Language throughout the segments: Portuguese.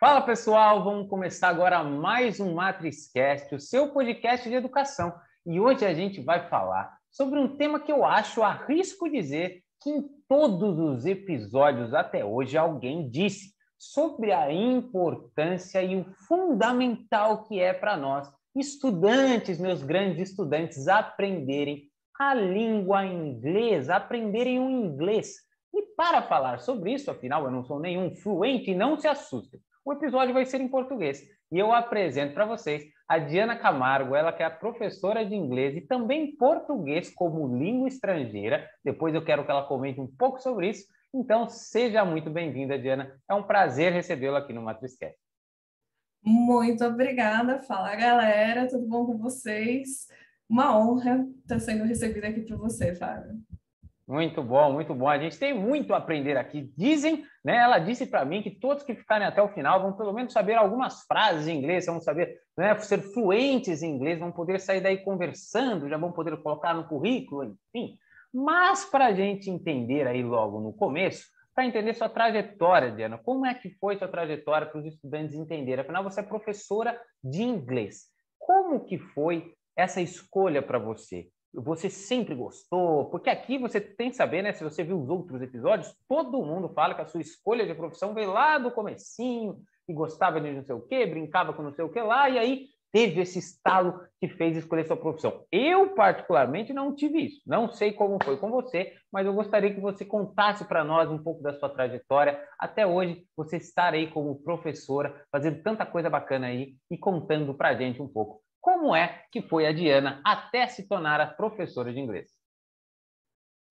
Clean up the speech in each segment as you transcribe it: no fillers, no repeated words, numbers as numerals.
Fala pessoal, vamos começar agora mais um MatrizCast, o seu podcast de educação. E hoje a gente vai falar sobre um tema que eu acho, arrisco dizer, que em todos os episódios até hoje alguém disse sobre a importância e o fundamental que é para nós, estudantes, meus grandes estudantes, aprenderem a língua inglesa, aprenderem o inglês. E para falar sobre isso, afinal eu não sou nenhum fluente, não se assustem. O episódio vai ser em português e eu apresento para vocês a Diana Camargo, ela que é a professora de inglês e também português como língua estrangeira. Depois eu quero que ela comente um pouco sobre isso. Então, seja muito bem-vinda, Diana. É um prazer recebê-la aqui no MatrizCast. Muito obrigada. Fala, galera. Tudo bom com vocês? Uma honra estar sendo recebida aqui por você, Fábio. Muito bom, muito bom. A gente tem muito a aprender aqui. Dizem, né? Ela disse para mim que todos que ficarem até o final vão pelo menos saber algumas frases em inglês, vão saber, né, ser fluentes em inglês, vão poder sair daí conversando, já vão poder colocar no currículo, enfim. Mas para a gente entender aí logo no começo, para entender sua trajetória, Diana, como é que foi sua trajetória para os estudantes entenderem? Afinal, você é professora de inglês. Como que foi essa escolha para você? Você sempre gostou? Porque aqui você tem que saber, né? Se você viu os outros episódios, todo mundo fala que a sua escolha de profissão veio lá do comecinho, que gostava de não sei o quê, brincava com não sei o que lá, e aí teve esse estalo que fez escolher sua profissão. Eu, particularmente, não tive isso. Não sei como foi com você, mas eu gostaria que você contasse para nós um pouco da sua trajetória. Até hoje, você estar aí como professora, fazendo tanta coisa bacana aí e contando para a gente um pouco. Como é que foi a Diana até se tornar a professora de inglês?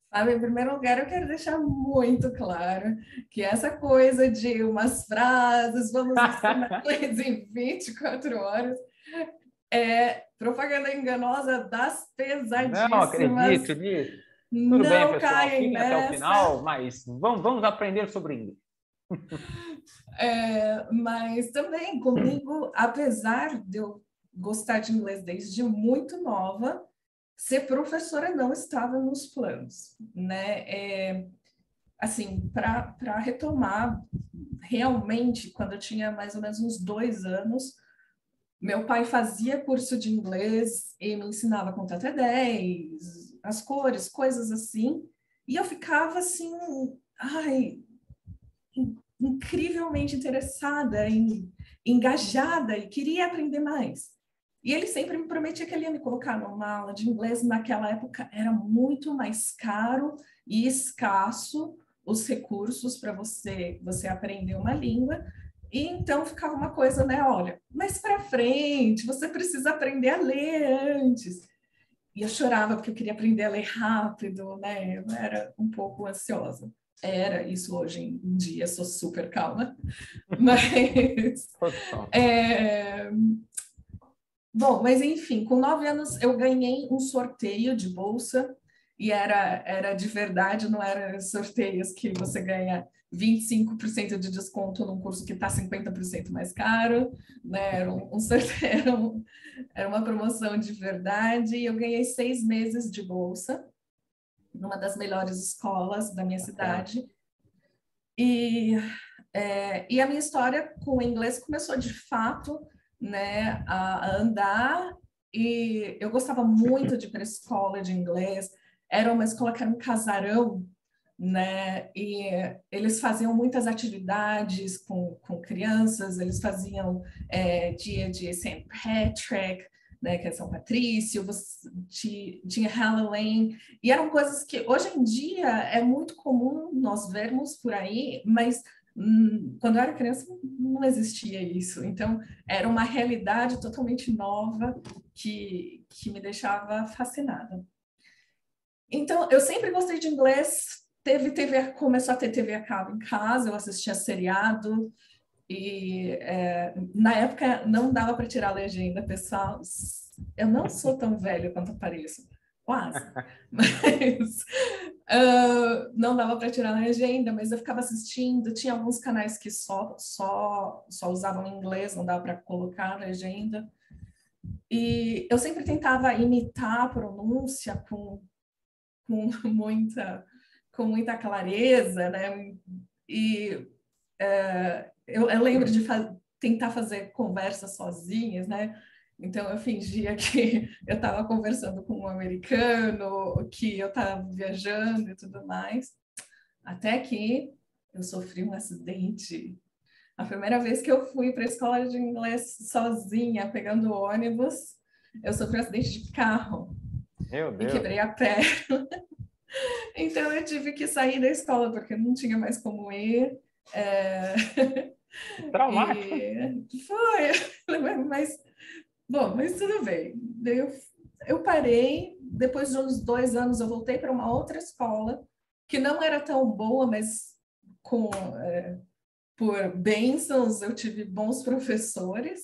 Fábio, em primeiro lugar, eu quero deixar muito claro que essa coisa de umas frases, vamos ensinar inglês em 24 horas, é propaganda enganosa das pesadíssimas. Não acredito nisso. Tudo bem, Não pessoal, caem fiquem até o nessa. final, mas vamos aprender sobre inglês. Mas também comigo, apesar de eu gostar de inglês desde muito nova, ser professora não estava nos planos, né? Assim, para retomar, realmente, quando eu tinha mais ou menos uns 2 anos, meu pai fazia curso de inglês e me ensinava a contar até 10, as cores, coisas assim, e eu ficava assim, ai, incrivelmente interessada, engajada e queria aprender mais. E ele sempre me prometia que ele ia me colocar numa aula de inglês. Naquela época era muito mais caro e escasso os recursos para você aprender uma língua. E então ficava uma coisa, né? Olha, mais para frente, você precisa aprender a ler antes. E eu chorava porque eu queria aprender a ler rápido, né? Eu era um pouco ansiosa. Era isso hoje em dia, sou super calma. Mas bom, mas enfim, com 9 anos eu ganhei um sorteio de bolsa e era de verdade, não era sorteios que você ganha 25% de desconto num curso que está 50% mais caro, né? Era um sorteio, era uma promoção de verdade e eu ganhei 6 meses de bolsa numa das melhores escolas da minha cidade. E a minha história com o inglês começou de fato, né, a andar, e eu gostava muito de ir para a escola de inglês. Era uma escola que era um casarão, né, e eles faziam muitas atividades com crianças, eles faziam dia de St. Patrick, né, que é São Patrício, tinha Halloween, e eram coisas que hoje em dia é muito comum nós vermos por aí, mas quando eu era criança não existia isso. Então era uma realidade totalmente nova que me deixava fascinada. Então eu sempre gostei de inglês. Começou a ter TV a cabo em casa, eu assistia seriado e na época não dava para tirar a legenda, pessoal. Eu não sou tão velha quanto pareço, quase, mas não dava para tirar a legenda, mas eu ficava assistindo. Tinha alguns canais que só usavam inglês, não dava para colocar a legenda. E eu sempre tentava imitar a pronúncia com muita clareza, né? E eu lembro de tentar fazer conversas sozinhas, né? Então, eu fingia que eu estava conversando com um americano, que eu estava viajando e tudo mais. Até que eu sofri um acidente. A primeira vez que eu fui para a escola de inglês sozinha, pegando ônibus, eu sofri um acidente de carro Meu e Deus. quebrei a perna. Então, eu tive que sair da escola, porque não tinha mais como ir. É... Traumático. E foi, mas, bom, mas tudo bem. Eu parei, depois de uns 2 anos eu voltei para uma outra escola, que não era tão boa, mas com, por bênçãos eu tive bons professores,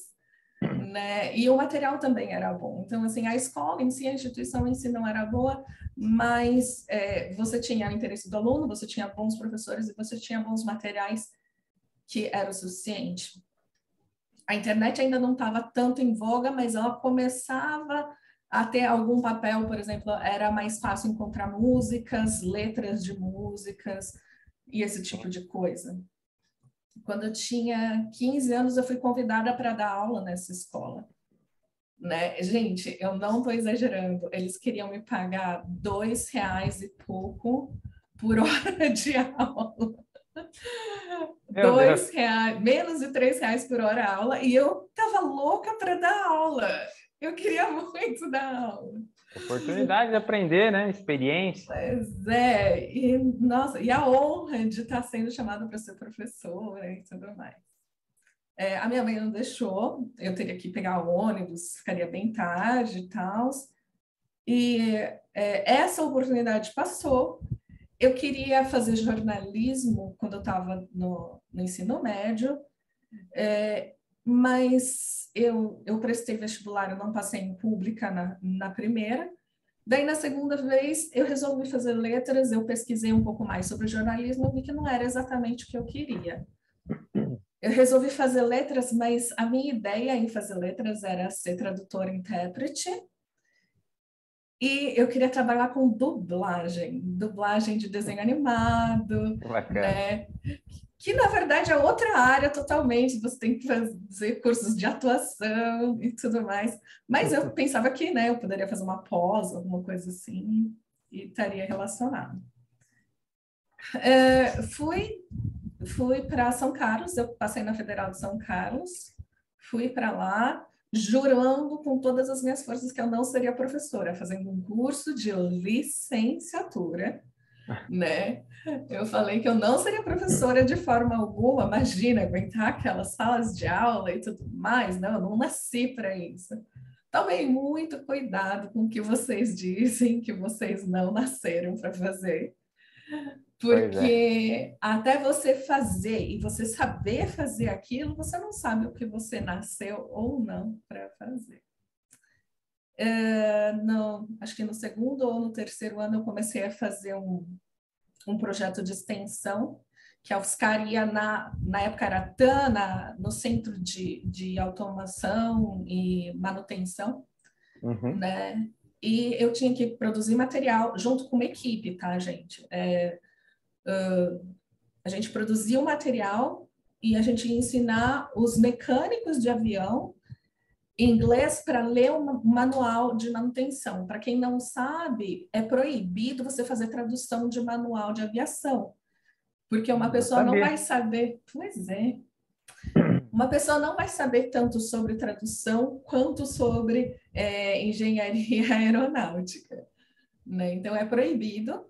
né? E o material também era bom. Então, assim, a escola em si, a instituição em si não era boa, mas você tinha o interesse do aluno, você tinha bons professores e você tinha bons materiais que era o suficiente. A internet ainda não estava tanto em voga, mas ela começava a ter algum papel, por exemplo, era mais fácil encontrar músicas, letras de músicas e esse tipo de coisa. Quando eu tinha 15 anos, eu fui convidada para dar aula nessa escola. Né? Gente, eu não estou exagerando, eles queriam me pagar R$ 2 e pouco por hora de aula. Meu Deus. R$ 2, menos de R$ 3 por hora a aula, e eu tava louca para dar aula. Eu queria muito dar aula. Oportunidade de aprender, né? Experiência. Pois é, e nossa, e a honra de estar sendo chamada para ser professora e tudo mais. A minha mãe não deixou, eu teria que pegar o ônibus, ficaria bem tarde e tal. E essa oportunidade passou. Eu queria fazer jornalismo quando eu estava no ensino médio, mas eu prestei vestibular, eu não passei em pública na primeira. Daí, na segunda vez, eu resolvi fazer letras, eu pesquisei um pouco mais sobre jornalismo, vi que não era exatamente o que eu queria. Eu resolvi fazer letras, mas a minha ideia em fazer letras era ser tradutora e intérprete. E eu queria trabalhar com dublagem de desenho animado, Bacana. né? Que na verdade é outra área totalmente, você tem que fazer cursos de atuação e tudo mais. Mas eu pensava que, né, eu poderia fazer uma pós, alguma coisa assim, e estaria relacionado. Fui para São Carlos, eu passei na Federal de São Carlos, fui para lá, jurando com todas as minhas forças que eu não seria professora, fazendo um curso de licenciatura, né? Eu falei que eu não seria professora de forma alguma, imagina, aguentar aquelas salas de aula e tudo mais, não, eu não nasci para isso. Tomei muito cuidado com o que vocês dizem, que vocês não nasceram para fazer. Pois é. Porque até você fazer e você saber fazer aquilo, você não sabe o que você nasceu ou não para fazer. Acho que no segundo ou no terceiro ano eu comecei a fazer um projeto de extensão, que a UFSCar ia na época era TAN, no Centro de Automação e Manutenção, Uhum. né? E eu tinha que produzir material junto com uma equipe, tá, gente? A gente produzia o material e a gente ia ensinar os mecânicos de avião em inglês para ler um manual de manutenção. Para quem não sabe, é proibido você fazer tradução de manual de aviação, porque uma Não pessoa não vai sabia. saber. Pois é. Uma pessoa não vai saber tanto sobre tradução quanto sobre engenharia aeronáutica, né? Então, é proibido.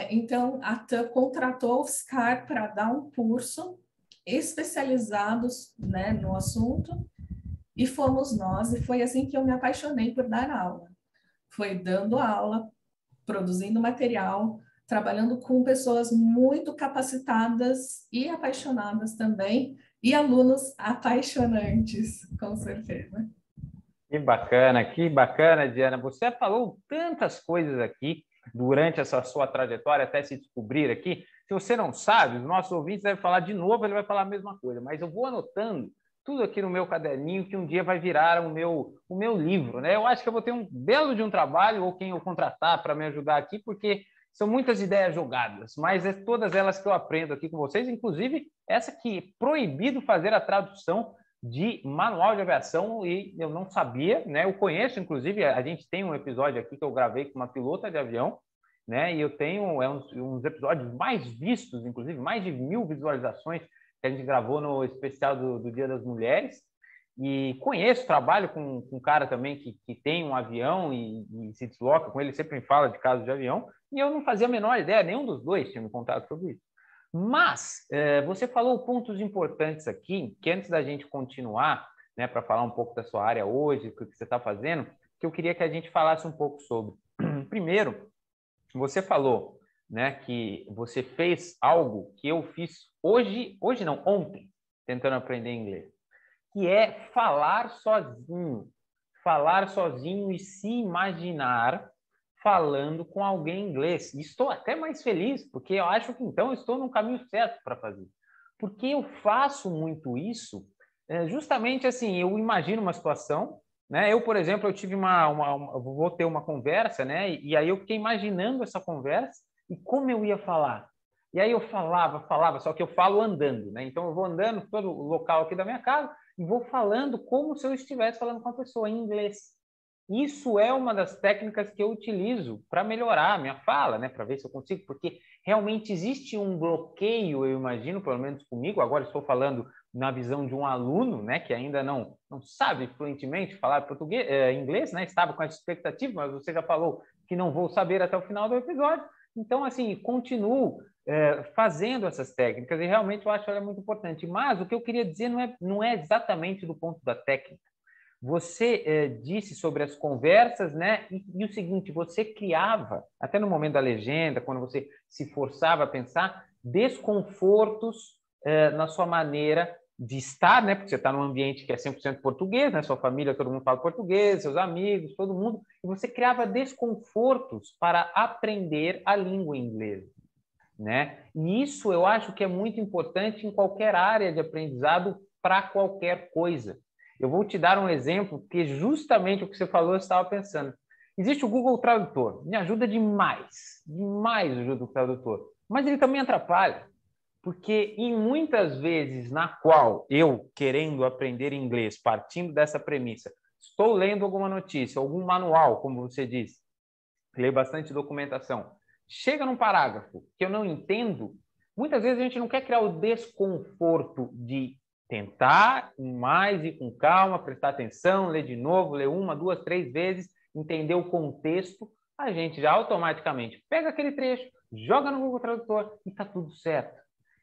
Então, a TAM contratou o FSCar para dar um curso especializados, né, no assunto, e fomos nós, e foi assim que eu me apaixonei por dar aula. Foi dando aula, produzindo material, trabalhando com pessoas muito capacitadas e apaixonadas também, e alunos apaixonantes, com certeza. Que bacana, Diana. Você falou tantas coisas aqui durante essa sua trajetória até se descobrir aqui. Se você não sabe, os nossos ouvintes devem falar de novo, ele vai falar a mesma coisa, mas eu vou anotando tudo aqui no meu caderninho que um dia vai virar o meu livro, né? Eu acho que eu vou ter um belo de um trabalho ou quem eu contratar para me ajudar aqui, porque São muitas ideias jogadas, mas é todas elas que eu aprendo aqui com vocês, inclusive essa que é proibido fazer a tradução de manual de aviação, e eu não sabia, né? Eu conheço, inclusive, a gente tem um episódio aqui que eu gravei com uma pilota de avião, né? E eu tenho uns episódios mais vistos, inclusive, mais de 1000 visualizações que a gente gravou no especial do Dia das Mulheres. E conheço, trabalho com um cara também que tem um avião e se desloca com ele, sempre me fala de casos de avião, e eu não fazia a menor ideia, nenhum dos dois tinha me contado sobre isso. Mas você falou pontos importantes aqui, que antes da gente continuar, né, para falar um pouco da sua área hoje, o que você está fazendo, que eu queria que a gente falasse um pouco sobre. Primeiro, você falou, né, que você fez algo que eu fiz hoje não, ontem, tentando aprender inglês, que é falar sozinho e se imaginar falando com alguém em inglês. E estou até mais feliz, porque eu acho que então estou no caminho certo para fazer. Porque eu faço muito isso, justamente assim, eu imagino uma situação, né? Eu, por exemplo, eu tive vou ter uma conversa, né? E aí eu fiquei imaginando essa conversa e como eu ia falar. E aí eu falava, só que eu falo andando, né? Então eu vou andando todo o local aqui da minha casa e vou falando como se eu estivesse falando com a pessoa em inglês. Isso é uma das técnicas que eu utilizo para melhorar a minha fala, né? Para ver se eu consigo, porque realmente existe um bloqueio, eu imagino, pelo menos comigo. Agora estou falando na visão de um aluno, né? Que ainda não sabe fluentemente falar português, inglês, né? Estava com essa expectativa, mas você já falou que não vou saber até o final do episódio. Então, assim, continuo fazendo essas técnicas e realmente eu acho ela muito importante. Mas o que eu queria dizer não é exatamente do ponto da técnica. Você disse sobre as conversas, né? E o seguinte, você criava, até no momento da legenda, quando você se forçava a pensar, desconfortos na sua maneira de estar, né? Porque você está num ambiente que é 100% português, né? Sua família, todo mundo fala português, seus amigos, todo mundo. E você criava desconfortos para aprender a língua inglesa, né? E isso eu acho que é muito importante em qualquer área de aprendizado para qualquer coisa. Eu vou te dar um exemplo que justamente o que você falou eu estava pensando. Existe o Google Tradutor, me ajuda demais, demais ajuda o tradutor, mas ele também atrapalha, porque em muitas vezes na qual eu, querendo aprender inglês, partindo dessa premissa, estou lendo alguma notícia, algum manual, como você disse, leio bastante documentação, chega num parágrafo que eu não entendo, muitas vezes a gente não quer criar o desconforto de tentar mais e com calma, prestar atenção, ler de novo, ler 1, 2, 3 vezes, entender o contexto, a gente já automaticamente pega aquele trecho, joga no Google Tradutor e está tudo certo.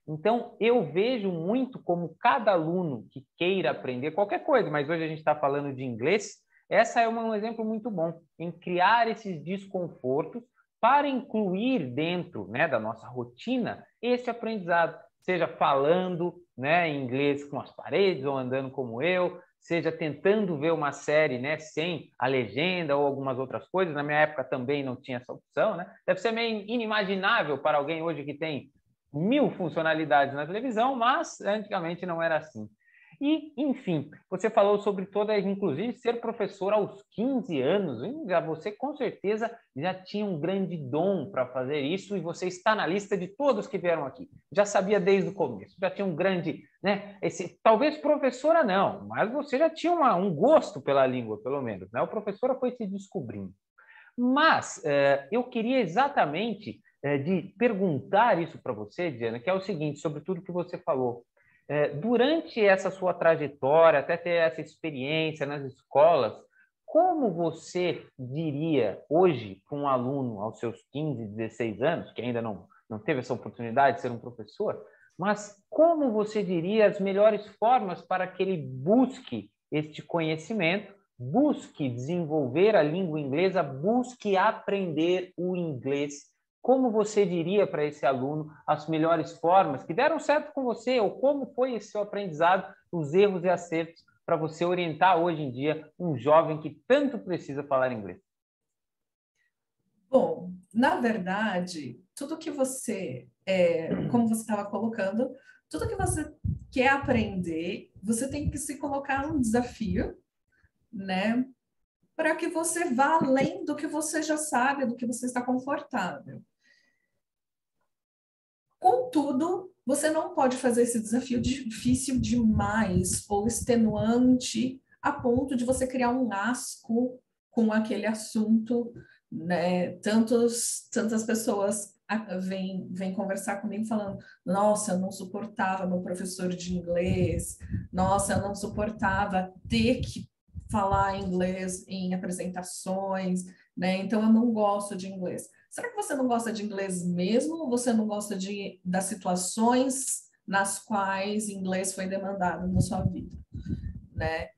Então, eu vejo muito como cada aluno que queira aprender qualquer coisa, mas hoje a gente está falando de inglês, essa é um exemplo muito bom em criar esses desconfortos para incluir dentro, né, da nossa rotina esse aprendizado, seja falando, né, em inglês com as paredes ou andando como eu, seja tentando ver uma série, né, sem a legenda ou algumas outras coisas. Na minha época também não tinha essa opção, né? Deve ser meio inimaginável para alguém hoje que tem 1000 funcionalidades na televisão, mas antigamente não era assim. E, enfim, você falou sobre toda, inclusive, ser professor aos 15 anos. Você, com certeza, já tinha um grande dom para fazer isso e você está na lista de todos que vieram aqui. Já sabia desde o começo, já tinha um grande, né? Talvez professora não, mas você já tinha um gosto pela língua, pelo menos, né? O professora foi se descobrindo. Mas eu queria exatamente de perguntar isso para você, Diana, que é o seguinte, sobre tudo que você falou. Durante essa sua trajetória, até ter essa experiência nas escolas, como você diria hoje para um aluno aos seus 15, 16 anos, que ainda não teve essa oportunidade de ser um professor, mas como você diria as melhores formas para que ele busque este conhecimento, busque desenvolver a língua inglesa, busque aprender o inglês? Como você diria para esse aluno as melhores formas que deram certo com você, ou como foi esse seu aprendizado, os erros e acertos para você orientar hoje em dia um jovem que tanto precisa falar inglês? Bom, na verdade, tudo que você, como você estava colocando, tudo que você quer aprender, você tem que se colocar um desafio, né? Para que você vá além do que você já sabe, do que você está confortável. Contudo, você não pode fazer esse desafio difícil demais ou extenuante a ponto de você criar um asco com aquele assunto, né? Tantas pessoas vêm conversar comigo falando: nossa, eu não suportava meu professor de inglês, nossa, eu não suportava ter que falar inglês em apresentações, né? Então eu não gosto de inglês. Será que você não gosta de inglês mesmo ou você não gosta das situações nas quais inglês foi demandado na sua vida, né?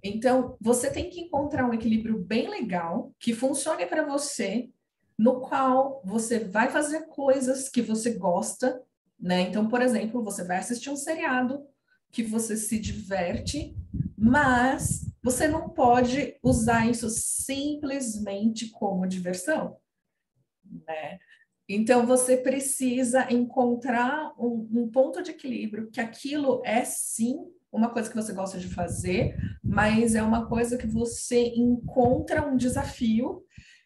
Então, você tem que encontrar um equilíbrio bem legal que funcione para você, no qual você vai fazer coisas que você gosta, né? Então, por exemplo, você vai assistir um seriado que você se diverte, mas você não pode usar isso simplesmente como diversão, né? Então, você precisa encontrar um ponto de equilíbrio, que aquilo é sim uma coisa que você gosta de fazer, mas é uma coisa que você encontra um desafio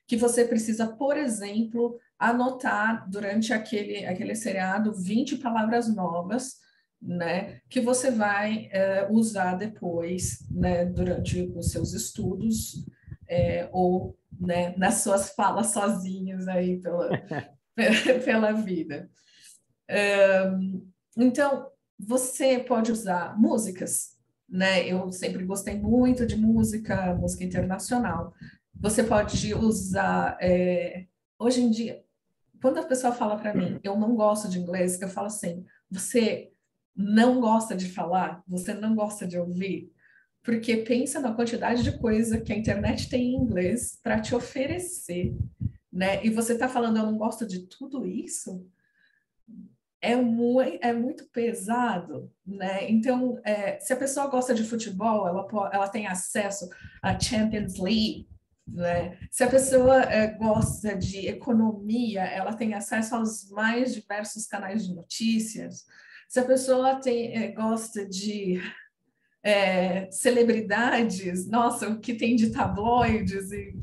que você precisa, por exemplo, anotar durante aquele seriado 20 palavras novas, né, que você vai usar depois, né, durante os seus estudos, ou né, nas suas falas sozinhos aí pela vida. Então, você pode usar músicas, né? Eu sempre gostei muito de música internacional. Você pode usar, hoje em dia, quando a pessoa fala para mim, eu não gosto de inglês, eu falo assim, você não gosta de falar? Você não gosta de ouvir? Porque pensa na quantidade de coisa que a internet tem em inglês para te oferecer, né? E você está falando, eu não gosto de tudo isso? É muito pesado, né? Então, se a pessoa gosta de futebol, ela tem acesso à Champions League, né? Se a pessoa gosta de economia, ela tem acesso aos mais diversos canais de notícias. Se a pessoa gosta de celebridades, nossa, o que tem de tabloides e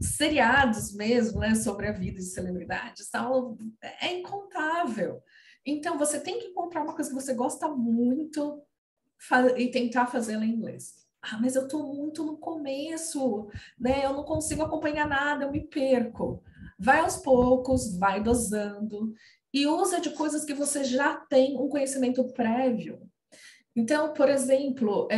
seriados mesmo, né, sobre a vida de celebridades, tal, é incontável. Então, você tem que encontrar uma coisa que você gosta muito e tentar fazê-la em inglês. Ah, mas eu estou muito no começo, né? Eu não consigo acompanhar nada, eu me perco. Vai aos poucos, vai dosando e usa de coisas que você já tem um conhecimento prévio. Então, por exemplo,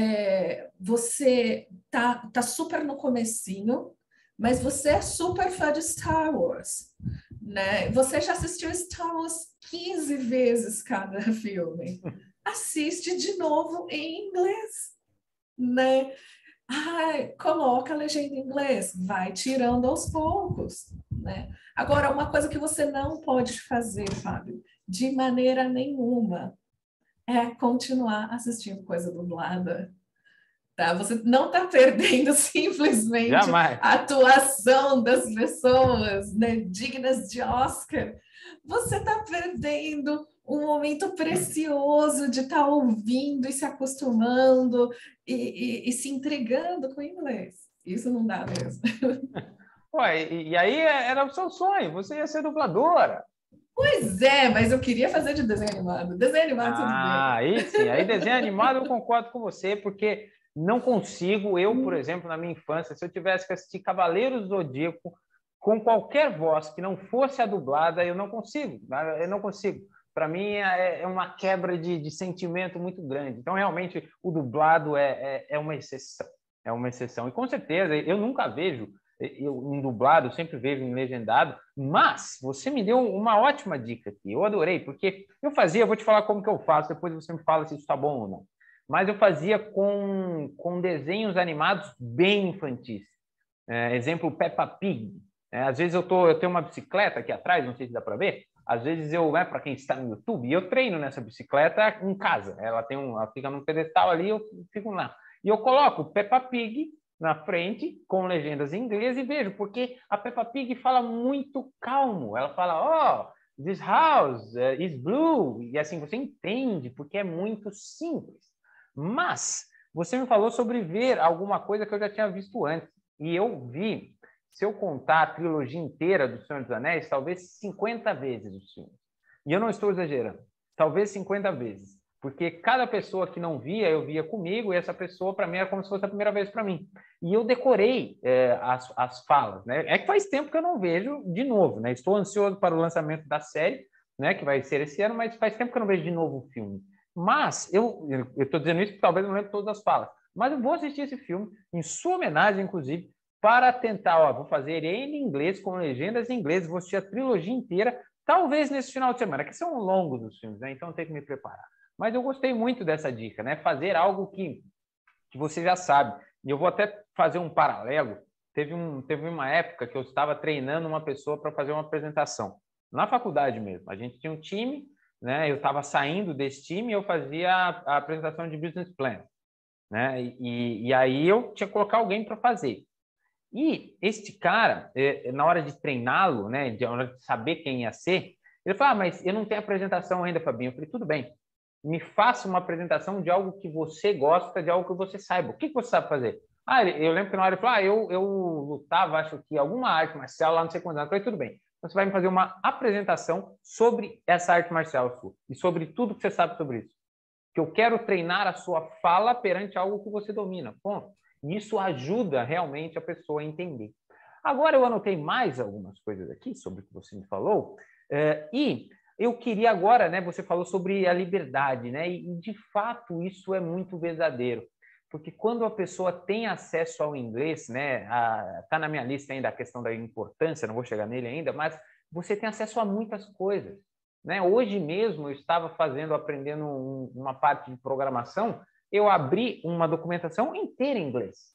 você tá super no comecinho, mas você é super fã de Star Wars, né? Você já assistiu Star Wars 15 vezes cada filme. Assiste de novo em inglês, né? Ai, coloca a legenda em inglês, vai tirando aos poucos, né? Agora, uma coisa que você não pode fazer, Fábio, de maneira nenhuma, é continuar assistindo coisa dublada. Tá? Você não está perdendo simplesmente Jamais. a atuação das pessoas, né, dignas de Oscar. Você está perdendo um momento precioso de estar ouvindo e se acostumando e se entregando com o inglês. Isso não dá mesmo. Ué, e aí era o seu sonho, você ia ser dubladora. Pois é, mas eu queria fazer de desenho animado. Desenho animado, tudo bem. Aí sim, aí desenho animado eu concordo com você, porque não consigo, eu, por exemplo, na minha infância, se eu tivesse que assistir Cavaleiros do Zodíaco com qualquer voz que não fosse a dublada, eu não consigo, eu não consigo. Para mim é uma quebra de sentimento muito grande. Então, realmente, o dublado é uma exceção. É uma exceção. E com certeza, eu nunca vejo em dublado, eu sempre vejo em legendado, mas você me deu uma ótima dica aqui, eu adorei, porque eu vou te falar como que eu faço, depois você me fala se isso está bom ou não, mas eu fazia com desenhos animados bem infantis. Exemplo, Peppa Pig. Às vezes eu tenho uma bicicleta aqui atrás, não sei se dá para ver, às vezes para quem está no YouTube, eu treino nessa bicicleta em casa, ela fica num pedestal ali, eu fico lá, e eu coloco Peppa Pig na frente, com legendas em inglês, e vejo, porque a Peppa Pig fala muito calmo. Ela fala, oh, this house is blue. E assim, você entende, porque é muito simples. Mas, você me falou sobre ver alguma coisa que eu já tinha visto antes. E eu vi, se eu contar a trilogia inteira do Senhor dos Anéis, talvez 50 vezes os filmes. E eu não estou exagerando, talvez 50 vezes, porque cada pessoa que não via, eu via comigo, e essa pessoa, para mim, era como se fosse a primeira vez para mim. E eu decorei as falas, né? É que faz tempo que eu não vejo de novo, né? Estou ansioso para o lançamento da série, né? Que vai ser esse ano, mas faz tempo que eu não vejo de novo o filme. Mas eu estou dizendo isso porque talvez eu não lembre todas as falas, mas eu vou assistir esse filme, em sua homenagem, inclusive, para tentar, vou fazer ele em inglês, com legendas em inglês, vou assistir a trilogia inteira, talvez nesse final de semana, que são longos os filmes, né? Então eu tenho que me preparar. Mas eu gostei muito dessa dica, né? Fazer algo que você já sabe. E eu vou até fazer um paralelo. Teve uma época que eu estava treinando uma pessoa para fazer uma apresentação, na faculdade mesmo. A gente tinha um time, né? Eu estava saindo desse time e eu fazia a apresentação de business plan, né? E aí eu tinha que colocar alguém para fazer. E este cara, na hora de treiná-lo, né, na hora de saber quem ia ser, ele falou, mas eu não tenho apresentação ainda, Fabinho. Eu falei, tudo bem, me faça uma apresentação de algo que você gosta, de algo que você saiba. O que você sabe fazer? Eu lembro que na hora ele falou, eu lutava, acho que alguma arte marcial lá, não sei quantos anos. Eu falei, tudo bem, você vai me fazer uma apresentação sobre essa arte marcial sua e sobre tudo que você sabe sobre isso. Que eu quero treinar a sua fala perante algo que você domina. Ponto. E isso ajuda realmente a pessoa a entender. Agora eu anotei mais algumas coisas aqui sobre o que você me falou, e eu queria agora, né, você falou sobre a liberdade, né, e de fato isso é muito verdadeiro, porque quando a pessoa tem acesso ao inglês, né, tá na minha lista ainda a questão da importância, não vou chegar nele ainda, mas você tem acesso a muitas coisas, né? Hoje mesmo eu estava aprendendo uma parte de programação, eu abri uma documentação inteira em inglês.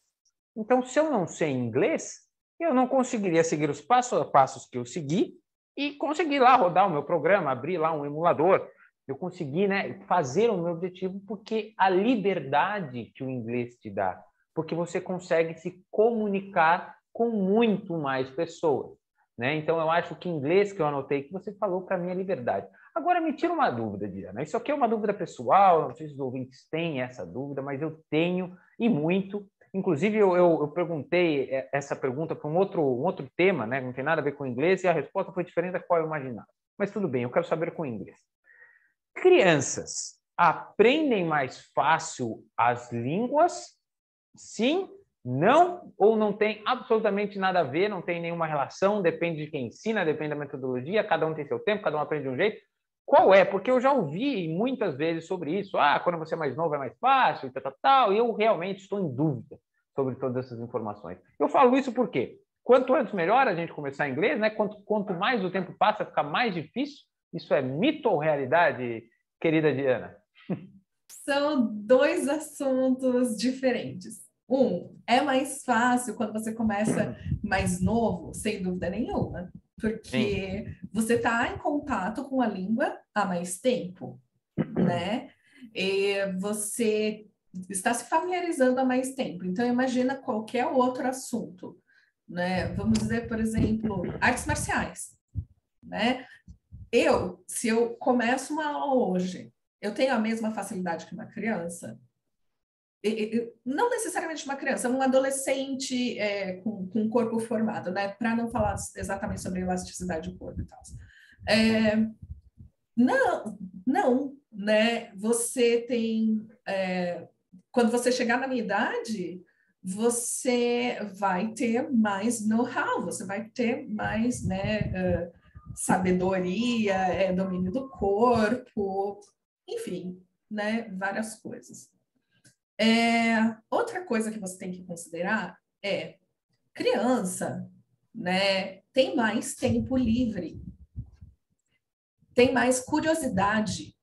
Então, se eu não sei inglês, eu não conseguiria seguir os passos a passos que eu segui e conseguir lá rodar o meu programa, abrir lá um emulador. Eu consegui, né, fazer o meu objetivo porque a liberdade que o inglês te dá, porque você consegue se comunicar com muito mais pessoas, né? Então, eu acho que inglês, que eu anotei que você falou, para mim é liberdade. Agora, me tira uma dúvida, Diana. Isso aqui é uma dúvida pessoal, não sei se os ouvintes têm essa dúvida, mas eu tenho, e muito. Inclusive, eu perguntei essa pergunta para um outro tema, né? Não tem nada a ver com inglês, e a resposta foi diferente da qual eu imaginava. Mas tudo bem, eu quero saber com inglês. Crianças aprendem mais fácil as línguas? Sim, não, ou não tem absolutamente nada a ver, não tem nenhuma relação, depende de quem ensina, depende da metodologia, cada um tem seu tempo, cada um aprende de um jeito. Qual é? Porque eu já ouvi muitas vezes sobre isso. Quando você é mais novo é mais fácil, tal, e eu realmente estou em dúvida sobre todas essas informações. Eu falo isso porque quanto antes melhor a gente começar inglês, né? Quanto mais o tempo passa, fica mais difícil. Isso é mito ou realidade, querida Diana? São dois assuntos diferentes. É mais fácil quando você começa mais novo, sem dúvida nenhuma, porque você está em contato com a língua há mais tempo, né? E você está se familiarizando há mais tempo. Então, imagina qualquer outro assunto, né? Vamos dizer, por exemplo, artes marciais, né? Se eu começo uma aula hoje, eu tenho a mesma facilidade que uma criança? Não necessariamente uma criança, um adolescente com um corpo formado, né? Para não falar exatamente sobre elasticidade do corpo e tal. Não, né? Você tem... quando você chegar na minha idade, você vai ter mais know-how, você vai ter mais, né, sabedoria, domínio do corpo, enfim, né? Várias coisas. Outra coisa que você tem que considerar é criança, né, tem mais tempo livre, tem mais curiosidade,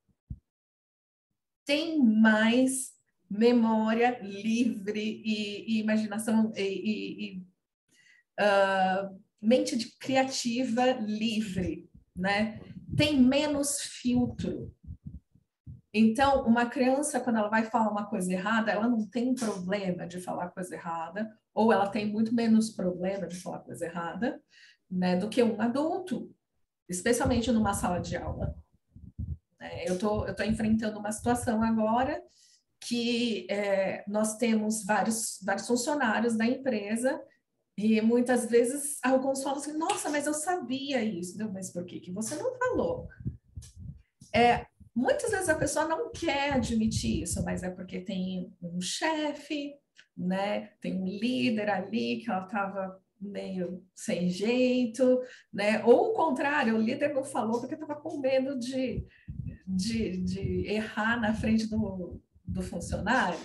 tem mais memória livre e imaginação mente criativa livre, né? Tem menos filtro. Então, uma criança, quando ela vai falar uma coisa errada, ela não tem problema de falar coisa errada, ou ela tem muito menos problema de falar coisa errada, né, do que um adulto, especialmente numa sala de aula. Eu tô enfrentando uma situação agora que nós temos vários funcionários da empresa e muitas vezes alguns falam assim, nossa, mas eu sabia isso. Mas por que você não falou? Muitas vezes a pessoa não quer admitir isso, mas é porque tem um chefe, né? Tem um líder ali que ela estava meio sem jeito, né? Ou o contrário, o líder não falou porque estava com medo de errar na frente do funcionário,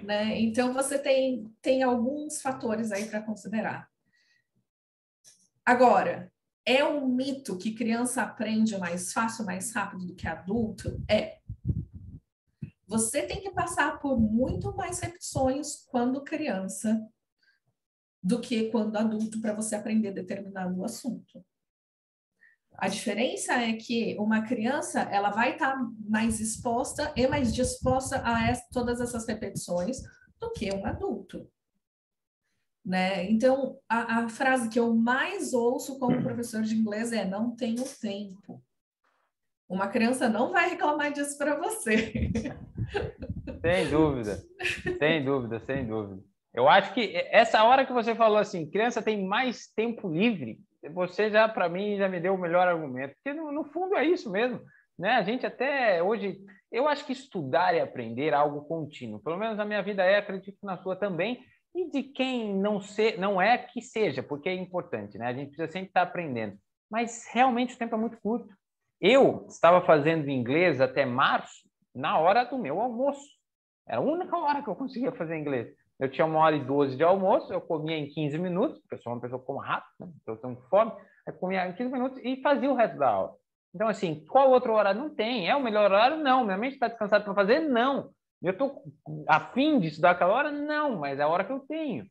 né? Então você tem alguns fatores aí para considerar. Agora, é um mito que criança aprende mais fácil, mais rápido do que adulto? Você tem que passar por muito mais repetições quando criança do que quando adulto para você aprender determinado assunto. A diferença é que uma criança ela vai estar mais exposta e mais disposta a todas essas repetições do que um adulto. Né? Então, a frase que eu mais ouço como professor de inglês é: não tenho tempo. Uma criança não vai reclamar disso para você. Sem dúvida, sem dúvida, sem dúvida. Eu acho que essa hora que você falou assim, criança tem mais tempo livre, você já, para mim, já me deu o melhor argumento. Porque, no fundo, é isso mesmo. Né? A gente até hoje... Eu acho que estudar e aprender é algo contínuo. Pelo menos na minha vida acredito que na sua também. E de quem não é, que seja, porque é importante. Né? A gente precisa sempre estar aprendendo. Mas, realmente, o tempo é muito curto. Eu estava fazendo inglês até março, na hora do meu almoço. Era a única hora que eu conseguia fazer inglês. Eu tinha 1h12 de almoço, eu comia em 15 minutos, porque eu sou uma pessoa que come rápido, né? Eu tenho fome, eu comia em 15 minutos e fazia o resto da aula. Então, assim, qual outro horário? Não tem. É o melhor horário? Não. Minha mente está descansada para fazer? Não. Eu estou afim de estudar aquela hora? Não, mas é a hora que eu tenho.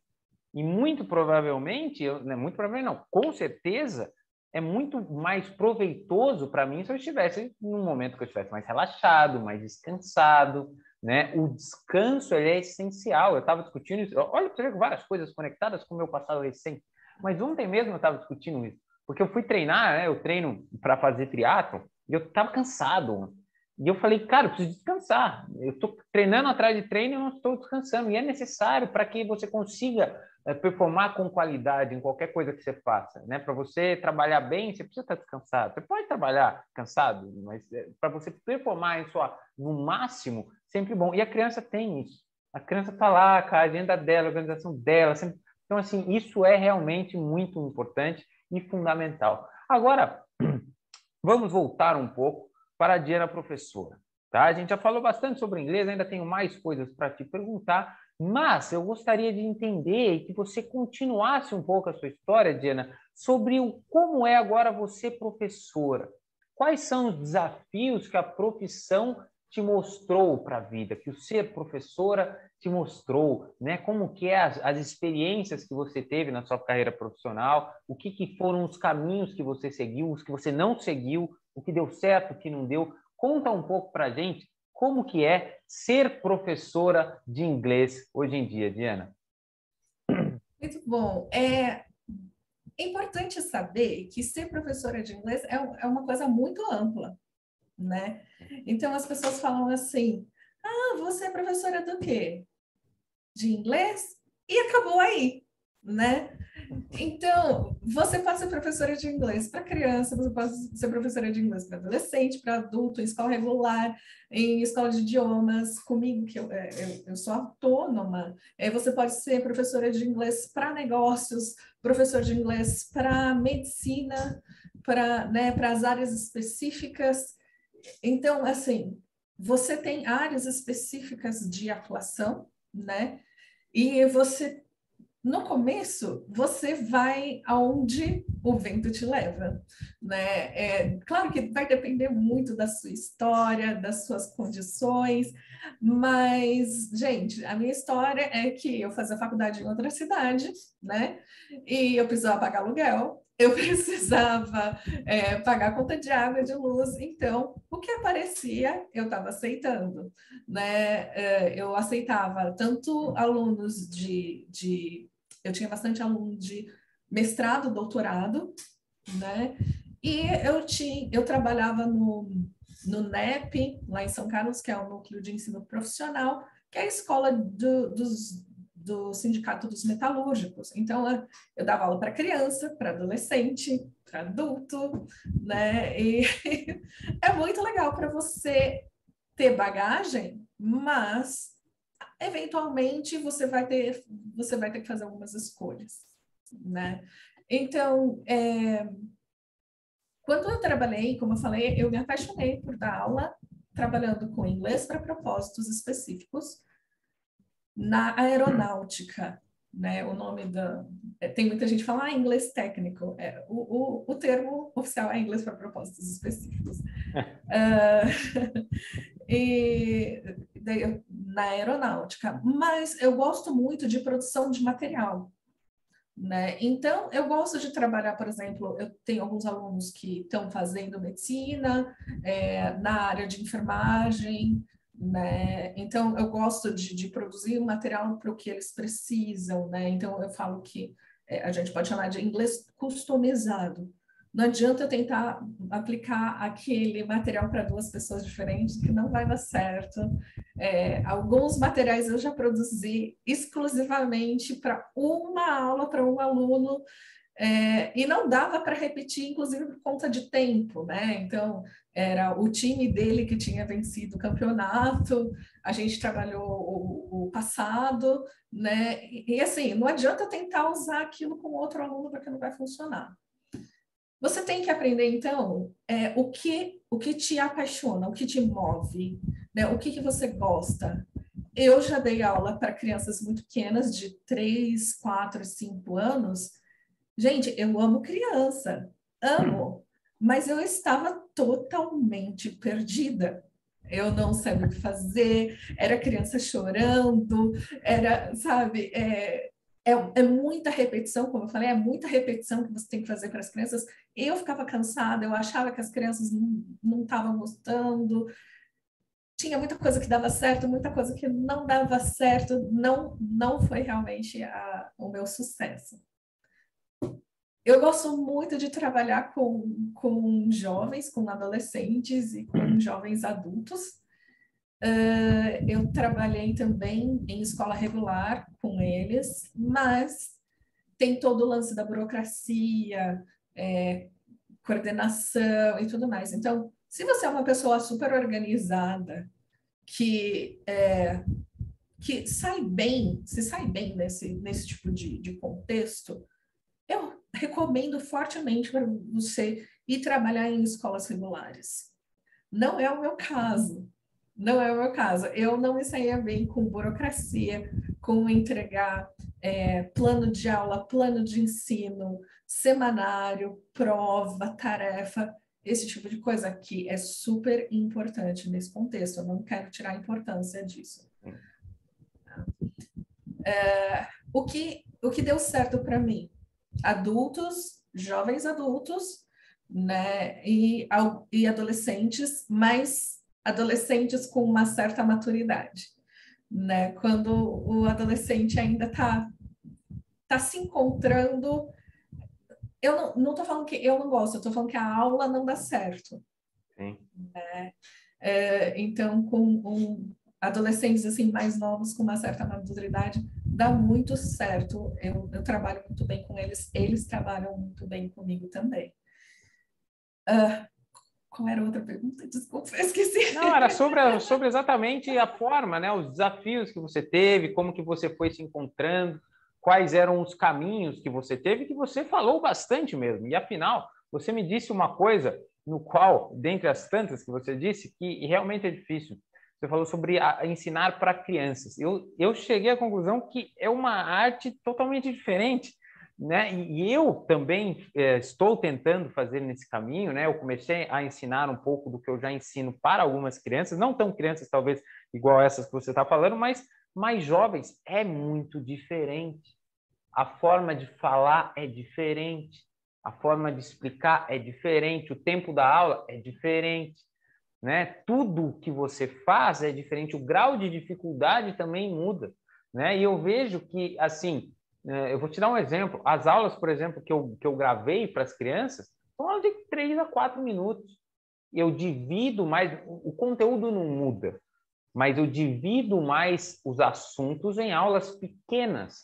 E muito provavelmente, muito provavelmente não, com certeza, é muito mais proveitoso para mim se eu estivesse num momento que eu estivesse mais relaxado, mais descansado, né? O descanso ele é essencial. Eu estava discutindo isso. Olha, você vê várias coisas conectadas com o meu passado recente. Mas ontem mesmo eu estava discutindo isso. Porque eu fui treinar, né? Eu treino para fazer triatlo e eu estava cansado. E eu falei, cara, eu preciso descansar. Eu estou treinando atrás de treino e não estou descansando. E é necessário para que você consiga performar com qualidade em qualquer coisa que você faça. Né? Para você trabalhar bem, você precisa estar descansado. Você pode trabalhar cansado, mas para você performar no máximo, sempre bom. E a criança tem isso. A criança está lá com a agenda dela, a organização dela. Sempre... Então, assim, isso é realmente muito importante e fundamental. Agora, vamos voltar um pouco para a Diana professora. Tá? A gente já falou bastante sobre inglês, ainda tenho mais coisas para te perguntar, mas eu gostaria de entender e que você continuasse um pouco a sua história, Diana, sobre como é agora você professora. Quais são os desafios que a profissão te mostrou para a vida, que o ser professora te mostrou, né? Como que é as experiências que você teve na sua carreira profissional, o que foram os caminhos que você seguiu, os que você não seguiu, o que deu certo, o que não deu. Conta um pouco para a gente como que é ser professora de inglês hoje em dia, Diana. Muito bom. É importante saber que ser professora de inglês é uma coisa muito ampla, né? Então, as pessoas falam assim, você é professora do quê? De inglês? E acabou aí, né? Então, você pode ser professora de inglês para criança, você pode ser professora de inglês para adolescente, para adulto, em escola regular, em escola de idiomas, comigo, que eu sou autônoma. Você pode ser professora de inglês para negócios, professor de inglês para medicina, para, né, para as áreas específicas. Então, assim, você tem áreas específicas de atuação, né? E você, no começo, você vai aonde o vento te leva, né? Claro que vai depender muito da sua história, das suas condições, mas, gente, a minha história é que eu fazia faculdade em outra cidade, né? E eu precisava pagar aluguel, eu precisava pagar a conta de água e de luz, então o que aparecia eu estava aceitando, né? Eu aceitava tanto alunos eu tinha bastante aluno de mestrado, doutorado, né? E eu trabalhava no NEP, lá em São Carlos, que é o Núcleo de Ensino Profissional, que é a escola dos do Sindicato dos Metalúrgicos. Então, eu dava aula para criança, para adolescente, para adulto, né? E é muito legal para você ter bagagem, mas eventualmente você vai ter que fazer algumas escolhas, né? Então, quando eu trabalhei, como eu falei, eu me apaixonei por dar aula trabalhando com inglês para propósitos específicos na aeronáutica, né? O nome tem muita gente que fala inglês técnico. O termo oficial é inglês para propósitos específicos. E na aeronáutica, mas eu gosto muito de produção de material, né? Então, eu gosto de trabalhar, por exemplo, eu tenho alguns alunos que estão fazendo medicina, na área de enfermagem, né? Então, eu gosto de produzir material para o que eles precisam, né? Então, eu falo que a gente pode chamar de inglês customizado. Não adianta eu tentar aplicar aquele material para duas pessoas diferentes, que não vai dar certo. Alguns materiais eu já produzi exclusivamente para uma aula, para um aluno, e não dava para repetir, inclusive por conta de tempo, né? Então, era o time dele que tinha vencido o campeonato, a gente trabalhou o passado, né? E assim, não adianta tentar usar aquilo com outro aluno porque não vai funcionar. Você tem que aprender, então, o que te apaixona, o que te move, né? O que você gosta. Eu já dei aula para crianças muito pequenas, de 3, 4, 5 anos. Gente, eu amo criança, amo, mas eu estava totalmente perdida. Eu não sabia o que fazer, era criança chorando, sabe, é muita repetição, como eu falei, é muita repetição que você tem que fazer para as crianças. Eu ficava cansada, eu achava que as crianças não estavam gostando. Tinha muita coisa que dava certo, muita coisa que não dava certo. Não foi realmente o meu sucesso. Eu gosto muito de trabalhar com jovens, com adolescentes e com jovens adultos. Eu trabalhei também em escola regular com eles, mas tem todo o lance da burocracia, coordenação e tudo mais. Então, se você é uma pessoa super organizada, que se sai bem nesse tipo de contexto, eu recomendo fortemente para você ir trabalhar em escolas regulares. Não é o meu caso. Não é o meu caso. Eu não me saía bem com burocracia, com entregar plano de aula, plano de ensino, semanário, prova, tarefa, esse tipo de coisa que é super importante nesse contexto. Eu não quero tirar a importância disso. O que deu certo para mim? Adultos, jovens adultos, né, e adolescentes, mas adolescentes com uma certa maturidade, né? Quando o adolescente ainda tá se encontrando, eu não estou falando que eu não gosto, eu estou falando que a aula não dá certo. Sim. Né? Então, com adolescentes assim mais novos, com uma certa maturidade, dá muito certo. Eu trabalho muito bem com eles, eles trabalham muito bem comigo também. Qual era a outra pergunta? Desculpa, eu esqueci. Não, era sobre exatamente a forma, né? Os desafios que você teve, como que você foi se encontrando, quais eram os caminhos que você teve, que você falou bastante mesmo. E afinal, você me disse uma coisa no qual, dentre as tantas que você disse, que realmente é difícil. Você falou sobre ensinar para crianças. Eu cheguei à conclusão que é uma arte totalmente diferente, né? E eu também estou tentando fazer nesse caminho, né? Eu comecei a ensinar um pouco do que eu já ensino para algumas crianças, não tão crianças talvez igual essas que você está falando, mas mais jovens. É muito diferente. A forma de falar é diferente, a forma de explicar é diferente, o tempo da aula é diferente, né? Tudo que você faz é diferente, o grau de dificuldade também muda, né? E eu vejo que, assim, eu vou te dar um exemplo. As aulas, por exemplo, que eu gravei para as crianças, são aulas de 3 a 4 minutos. Eu divido, mas o conteúdo não muda, mas eu divido mais os assuntos em aulas pequenas,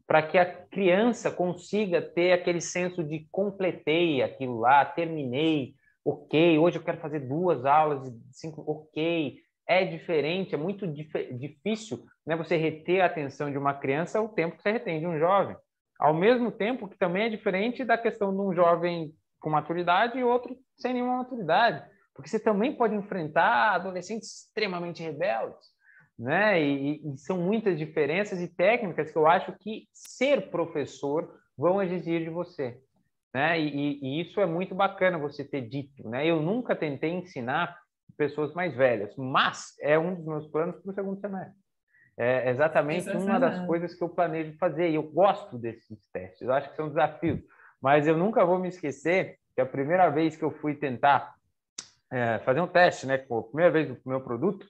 para que a criança consiga ter aquele senso de completei aquilo lá, terminei, ok, hoje eu quero fazer 2 aulas de 5, ok. É diferente, é muito difícil, né, você reter a atenção de uma criança o tempo que você retém de um jovem. Ao mesmo tempo que também é diferente da questão de um jovem com maturidade e outro sem nenhuma maturidade, porque você também pode enfrentar adolescentes extremamente rebeldes, né? E são muitas diferenças e técnicas que eu acho que ser professor vão exigir de você, né? E isso é muito bacana você ter dito, né? Eu nunca tentei ensinar pessoas mais velhas, mas é um dos meus planos para o segundo semestre. É exatamente uma das coisas que eu planejo fazer, e eu gosto desses testes, eu acho que são desafios, mas eu nunca vou me esquecer que a primeira vez que eu fui tentar fazer um teste, né, a primeira vez do meu produto,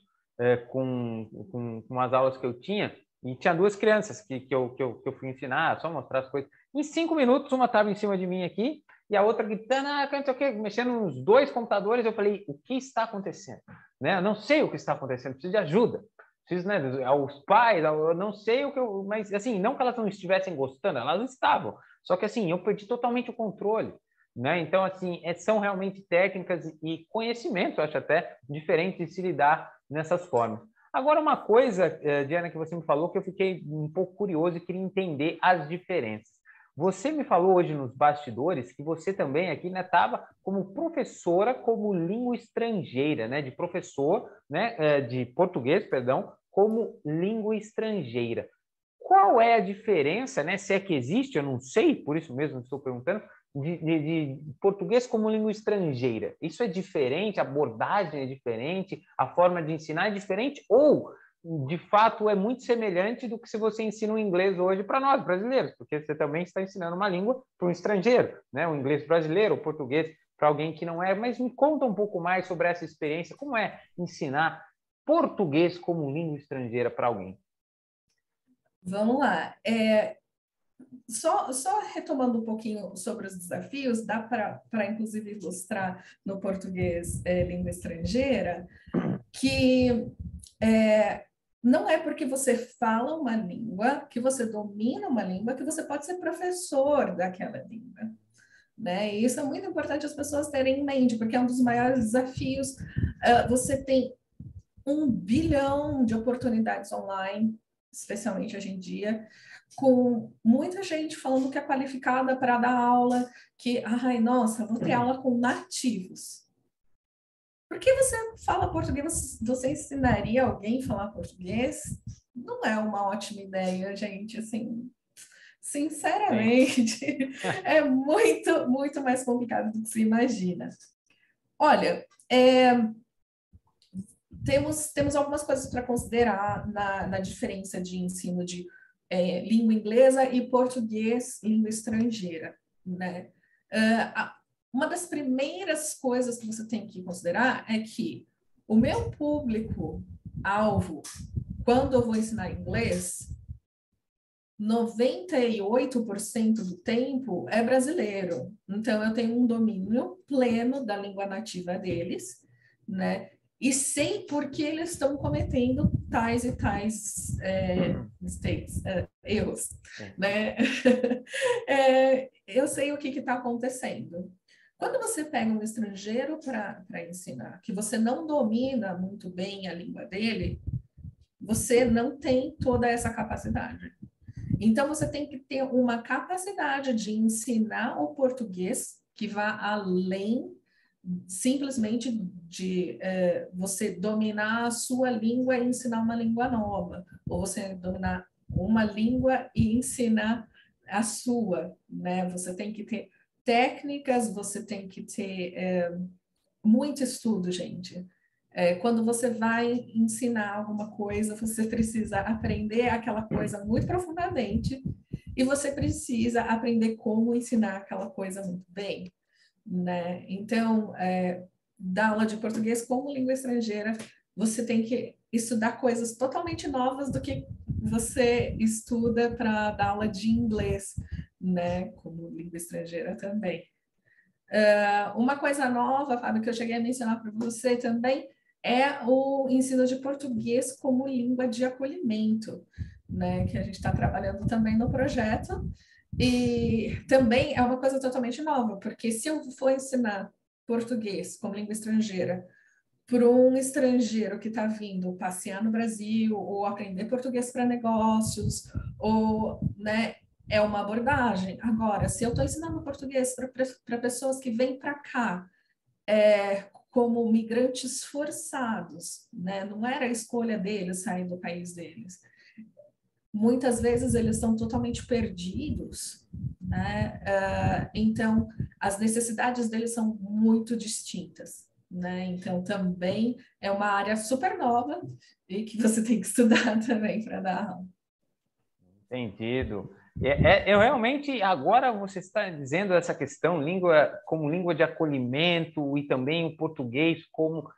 com as aulas que eu tinha, e tinha 2 crianças que eu fui ensinar, só mostrar as coisas. Em 5 minutos, uma estava em cima de mim aqui, e a outra gritando, não sei o quê, mexendo nos 2 computadores. Eu falei, o que está acontecendo? Né? Eu não sei o que está acontecendo, preciso de ajuda. Preciso, né, aos pais, eu não sei o que eu... Mas, assim, não que elas não estivessem gostando, elas estavam. Só que, assim, eu perdi totalmente o controle. Né? Então, assim, são realmente técnicas e conhecimentos, eu acho até, diferentes de se lidar nessas formas. Agora, uma coisa, Diana, que você me falou, que eu fiquei um pouco curioso e queria entender as diferenças. Você me falou hoje nos bastidores que você também aqui estava, né, como professora, como língua estrangeira, né, de professor, né, de português, perdão, como língua estrangeira. Qual é a diferença, né, se é que existe, eu não sei, por isso mesmo estou perguntando, de português como língua estrangeira? Isso é diferente? A abordagem é diferente? A forma de ensinar é diferente? Ou, de fato, é muito semelhante do que se você ensina o inglês hoje para nós, brasileiros? Porque você também está ensinando uma língua para um estrangeiro, né? O inglês brasileiro, o português para alguém que não é. Mas me conta um pouco mais sobre essa experiência. Como é ensinar português como língua estrangeira para alguém? Vamos lá. Só retomando um pouquinho sobre os desafios, dá para inclusive ilustrar no português língua estrangeira, que não é porque você fala uma língua, que você domina uma língua, que você pode ser professor daquela língua. Né? E isso é muito importante as pessoas terem em mente, porque é um dos maiores desafios. Você tem 1 bilhão de oportunidades online, especialmente hoje em dia, com muita gente falando que é qualificada para dar aula, que, ai, nossa, vou ter aula com nativos. Por que você fala português? Você ensinaria alguém a falar português? Não é uma ótima ideia, gente, assim, sinceramente, é muito, muito mais complicado do que se imagina. Olha, temos algumas coisas para considerar na diferença de ensino de língua inglesa e português, língua estrangeira, né? Uma das primeiras coisas que você tem que considerar é que o meu público-alvo, quando eu vou ensinar inglês, 98% do tempo é brasileiro. Então, eu tenho um domínio pleno da língua nativa deles, né? E sei por que eles estão cometendo tais e tais mistakes, erros, né? Eu sei o que está acontecendo. Quando você pega um estrangeiro para ensinar, que você não domina muito bem a língua dele, você não tem toda essa capacidade. Então, você tem que ter uma capacidade de ensinar o português que vá além simplesmente de você dominar a sua língua e ensinar uma língua nova, ou você dominar uma língua e ensinar a sua, né? Você tem que ter técnicas, você tem que ter muito estudo, gente. Quando você vai ensinar alguma coisa, você precisa aprender aquela coisa muito profundamente e você precisa aprender como ensinar aquela coisa muito bem, né? Então, da aula de português como língua estrangeira, você tem que estudar coisas totalmente novas do que você estuda para dar aula de inglês, né? Como língua estrangeira também. Uma coisa nova, Fábio, que eu cheguei a mencionar para você também, é o ensino de português como língua de acolhimento, né? Que a gente está trabalhando também no projeto. E também é uma coisa totalmente nova, porque se eu for ensinar português como língua estrangeira para um estrangeiro que está vindo passear no Brasil, ou aprender português para negócios, ou, né, é uma abordagem. Agora, se eu estou ensinando português para pessoas que vêm para cá, como migrantes forçados, né? Não era a escolha deles sair do país deles. Muitas vezes eles estão totalmente perdidos, né? Então, as necessidades deles são muito distintas, né? Então, também é uma área super nova e que você tem que estudar também para dar aula. Entendido. Eu realmente, agora você está dizendo essa questão, língua como língua de acolhimento e também o português como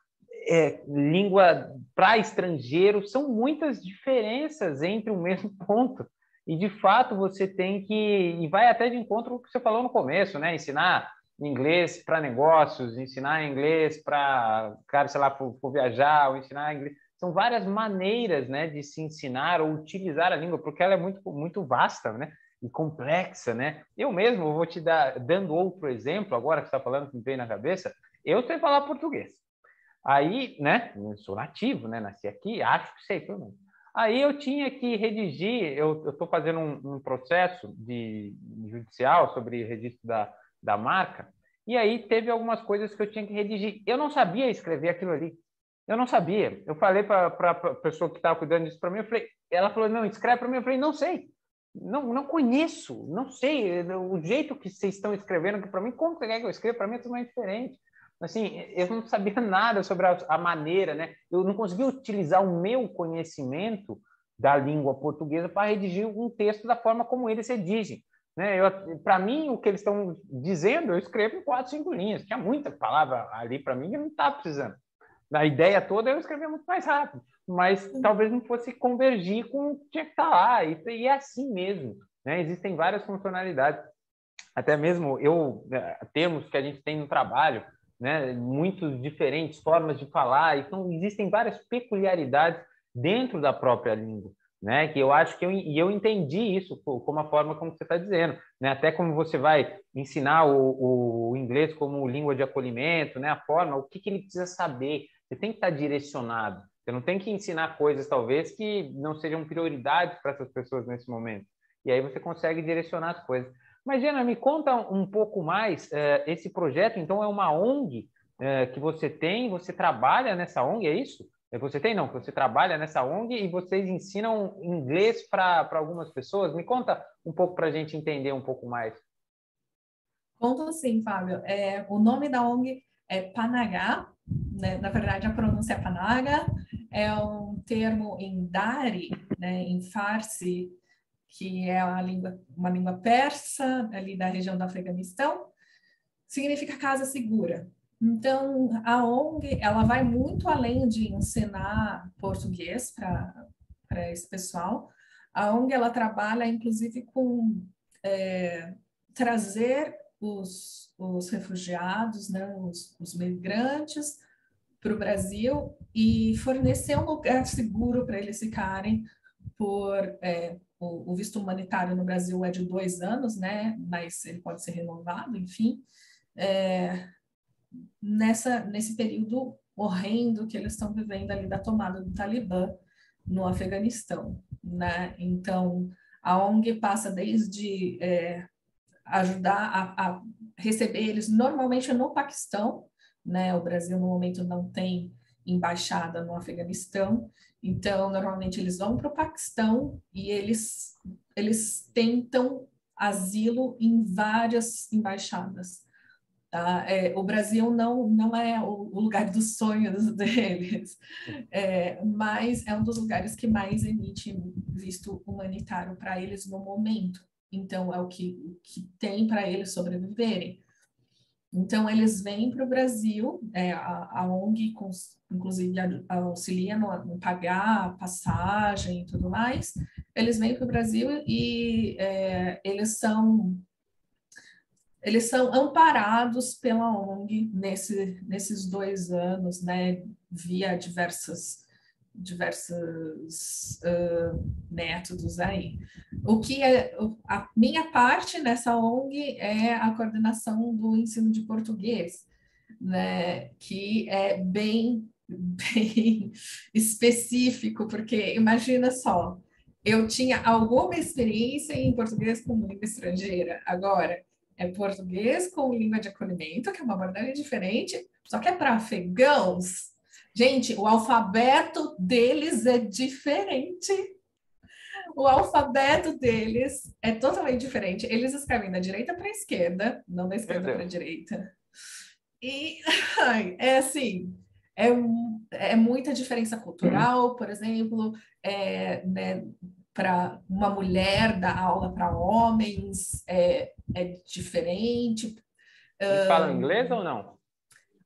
língua para estrangeiro, são muitas diferenças entre o mesmo ponto. E, de fato, você tem que... E vai até de encontro com o que você falou no começo, né? Ensinar inglês para negócios, ensinar inglês para, cara, sei lá, for viajar, ou ensinar inglês. São várias maneiras, né, de se ensinar ou utilizar a língua, porque ela é muito, muito vasta, né? E complexa, né? Eu mesmo vou te dando outro exemplo, agora que você está falando que me veio na cabeça, eu sei falar português. Aí, né, eu sou nativo, né, nasci aqui, acho que sei, pelo menos. Aí eu tinha que redigir, eu estou fazendo um processo judicial sobre registro da marca, e aí teve algumas coisas que eu tinha que redigir. Eu não sabia escrever aquilo ali. Eu não sabia. Eu falei para a pessoa que estava cuidando disso para mim, ela falou, não, escreve para mim. Eu falei, não sei. Não conheço, não sei. O jeito que vocês estão escrevendo aqui para mim, como você quer que eu escreva? Para mim é totalmente diferente. Assim, eu não sabia nada sobre a maneira, né? Eu não conseguia utilizar o meu conhecimento da língua portuguesa para redigir um texto da forma como eles redigem. Né? Para mim, o que eles estão dizendo, eu escrevo em 4, 5 linhas. Tinha muita palavra ali para mim que eu não estava precisando. A ideia toda eu escrevia muito mais rápido, mas talvez não fosse convergir com o que tinha que estar lá. E é assim mesmo. Né? Existem várias funcionalidades. Até mesmo termos que a gente tem no trabalho, né, muito diferentes formas de falar, então existem várias peculiaridades dentro da própria língua, né, que eu acho que eu entendi isso como a forma como você está dizendo, né, até como você vai ensinar o inglês como língua de acolhimento, né, a forma, o que ele precisa saber, você tem que estar direcionado, você não tem que ensinar coisas talvez que não sejam prioridades para essas pessoas nesse momento, e aí você consegue direcionar as coisas. Mas, Diana, me conta um pouco mais, esse projeto, então, é uma ONG que você trabalha nessa ONG, é isso? Você tem, não, você trabalha nessa ONG e vocês ensinam inglês para algumas pessoas? Me conta um pouco para a gente entender um pouco mais. Conto sim, Fábio. O nome da ONG é Panagá, né? Na verdade, a pronúncia é Panaga, é um termo em Dari, né? Em Farsi, que é uma língua persa, ali da região do Afeganistão, significa casa segura. Então, a ONG, ela vai muito além de ensinar português para esse pessoal. A ONG, ela trabalha, inclusive, com trazer os refugiados, né, os migrantes para o Brasil e fornecer um lugar seguro para eles ficarem o visto humanitário no Brasil é de 2 anos, né? Mas ele pode ser renovado, enfim, nesse período horrendo que eles estão vivendo ali da tomada do Talibã no Afeganistão, né? Então, a ONG passa desde ajudar a receber eles normalmente no Paquistão, né? O Brasil no momento não tem embaixada no Afeganistão, então normalmente eles vão para o Paquistão e eles tentam asilo em várias embaixadas. Tá? O Brasil não é o lugar dos sonhos deles, mas é um dos lugares que mais emite visto humanitário para eles no momento. Então, é o que tem para eles sobreviverem. Então, eles vêm para o Brasil, a ONG, inclusive, auxilia no pagar a passagem e tudo mais. Eles vêm para o Brasil e eles eles são amparados pela ONG nesses 2 anos, né, via diversos métodos aí. O que a minha parte nessa ONG é a coordenação do ensino de português, né, que é bem específico, porque imagina só, eu tinha alguma experiência em português como língua estrangeira, agora é português com língua de acolhimento, que é uma abordagem diferente, só que é para afegãos. Gente, o alfabeto deles é diferente. O alfabeto deles é totalmente diferente. Eles escrevem da direita para a esquerda, não da esquerda para a direita. E é assim, é muita diferença cultural, por exemplo, né, para uma mulher dar aula para homens é diferente. Eles falam inglês ou não?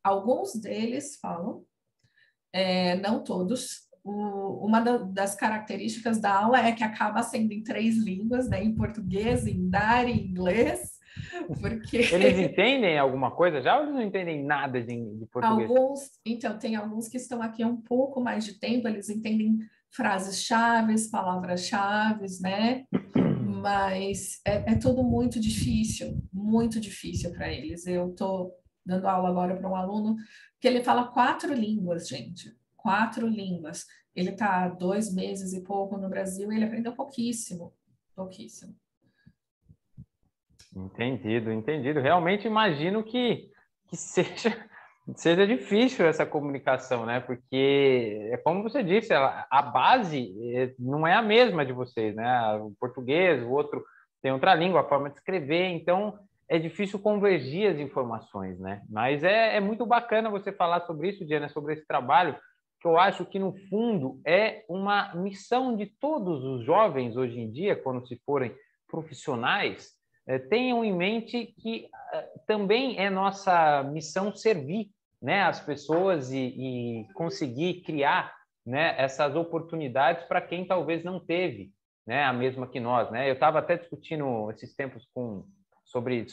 Alguns deles falam, não todos. Uma das características da aula é que acaba sendo em 3 línguas, né? Em português, em dari, em inglês, porque... Eles entendem alguma coisa já ou eles não entendem nada de português? Então, tem alguns que estão aqui há um pouco mais de tempo, eles entendem frases-chave, palavras-chave, né? Mas é tudo muito difícil para eles. Eu estou dando aula agora para um aluno que ele fala 4 línguas, gente. 4 línguas. Ele está há 2 meses e pouco no Brasil e ele aprendeu pouquíssimo. Pouquíssimo. Entendido. Realmente imagino que seja difícil essa comunicação, né? Porque, é como você disse, a base não é a mesma de vocês, né? O português, o outro tem outra língua, a forma de escrever, então é difícil convergir as informações, né? Mas é muito bacana você falar sobre isso, Diana, sobre esse trabalho, que eu acho que, no fundo, é uma missão de todos os jovens hoje em dia, quando se forem profissionais, tenham em mente que também é nossa missão servir, né, as pessoas e conseguir criar, né, essas oportunidades para quem talvez não teve, né, a mesma que nós, né? Eu estava até discutindo esses tempos sobre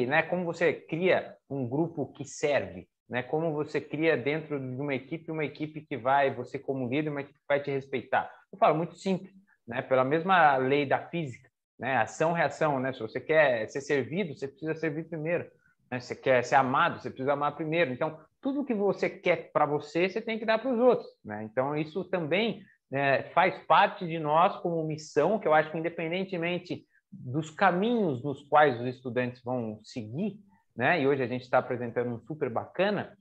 né, como você cria um grupo que serve, né? Como você cria dentro de uma equipe que vai, você como líder, uma equipe que vai te respeitar. Eu falo muito simples, né? Pela mesma lei da física, né? Ação, reação, né? Se você quer ser servido, você precisa servir primeiro, né? Se você quer ser amado, você precisa amar primeiro. Então, tudo que você quer para você, você tem que dar para os outros, né? Então, isso também faz parte de nós como missão, que eu acho que, independentemente dos caminhos nos quais os estudantes vão seguir, né? E hoje a gente está apresentando um super bacana,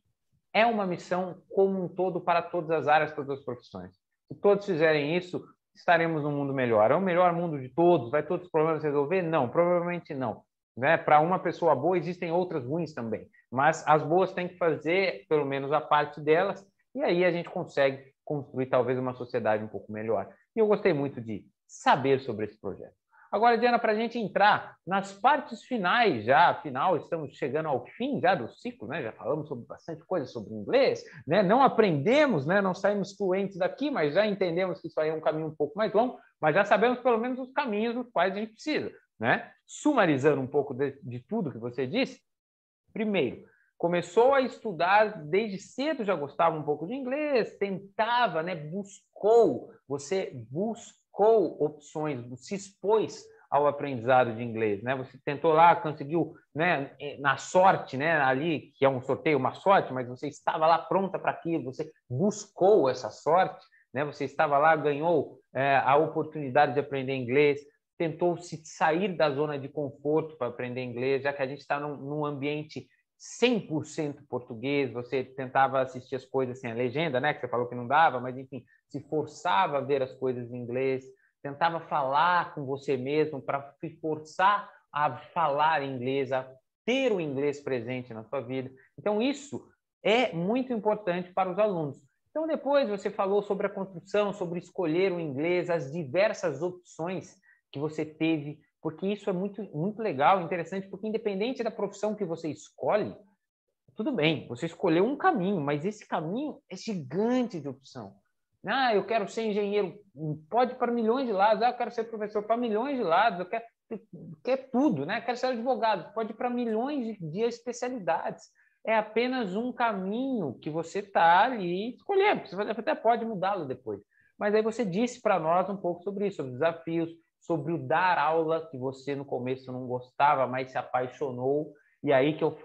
é uma missão como um todo para todas as áreas, todas as profissões. Se todos fizerem isso, estaremos num mundo melhor. É o melhor mundo de todos? Vai todos os problemas resolver? Não, provavelmente não. Né? Para uma pessoa boa, existem outras ruins também. Mas as boas têm que fazer, pelo menos, a parte delas, e aí a gente consegue construir, talvez, uma sociedade um pouco melhor. E eu gostei muito de saber sobre esse projeto. Agora, Diana, para a gente entrar nas partes finais já, afinal, estamos chegando ao fim já do ciclo, né? Já falamos sobre bastante coisa sobre inglês, né? Não aprendemos, né? Não saímos fluentes daqui, mas já entendemos que isso aí é um caminho um pouco mais longo, mas já sabemos pelo menos os caminhos nos quais a gente precisa, né? Sumarizando um pouco de tudo que você disse, primeiro, começou a estudar desde cedo, já gostava um pouco de inglês, tentava, né? Você buscou opções, se expôs ao aprendizado de inglês, né? Você tentou lá, conseguiu, né, na sorte, né, ali, que é um sorteio, uma sorte, mas você estava lá pronta para aquilo, você buscou essa sorte, né? Você estava lá, ganhou a oportunidade de aprender inglês, tentou se sair da zona de conforto para aprender inglês, já que a gente está num ambiente 100% português, você tentava assistir as coisas sem a legenda, né? Que você falou que não dava, mas enfim, se forçava a ver as coisas em inglês, tentava falar com você mesmo para se forçar a falar inglês, a ter o inglês presente na sua vida. Então, isso é muito importante para os alunos. Então, depois você falou sobre a construção, sobre escolher o inglês, as diversas opções que você teve, porque isso é muito, muito legal, interessante, porque independente da profissão que você escolhe, tudo bem, você escolheu um caminho, mas esse caminho é gigante de opção. Ah, eu quero ser engenheiro. Pode para milhões de lados. Ah, eu quero ser professor para milhões de lados. Eu quero tudo, né? Eu quero ser advogado. Pode ir para milhões de especialidades. É apenas um caminho que você está ali escolhendo. Você até pode mudá-lo depois. Mas aí você disse para nós um pouco sobre isso, sobre desafios, sobre o dar aula, que você no começo não gostava, mas se apaixonou. E aí que eu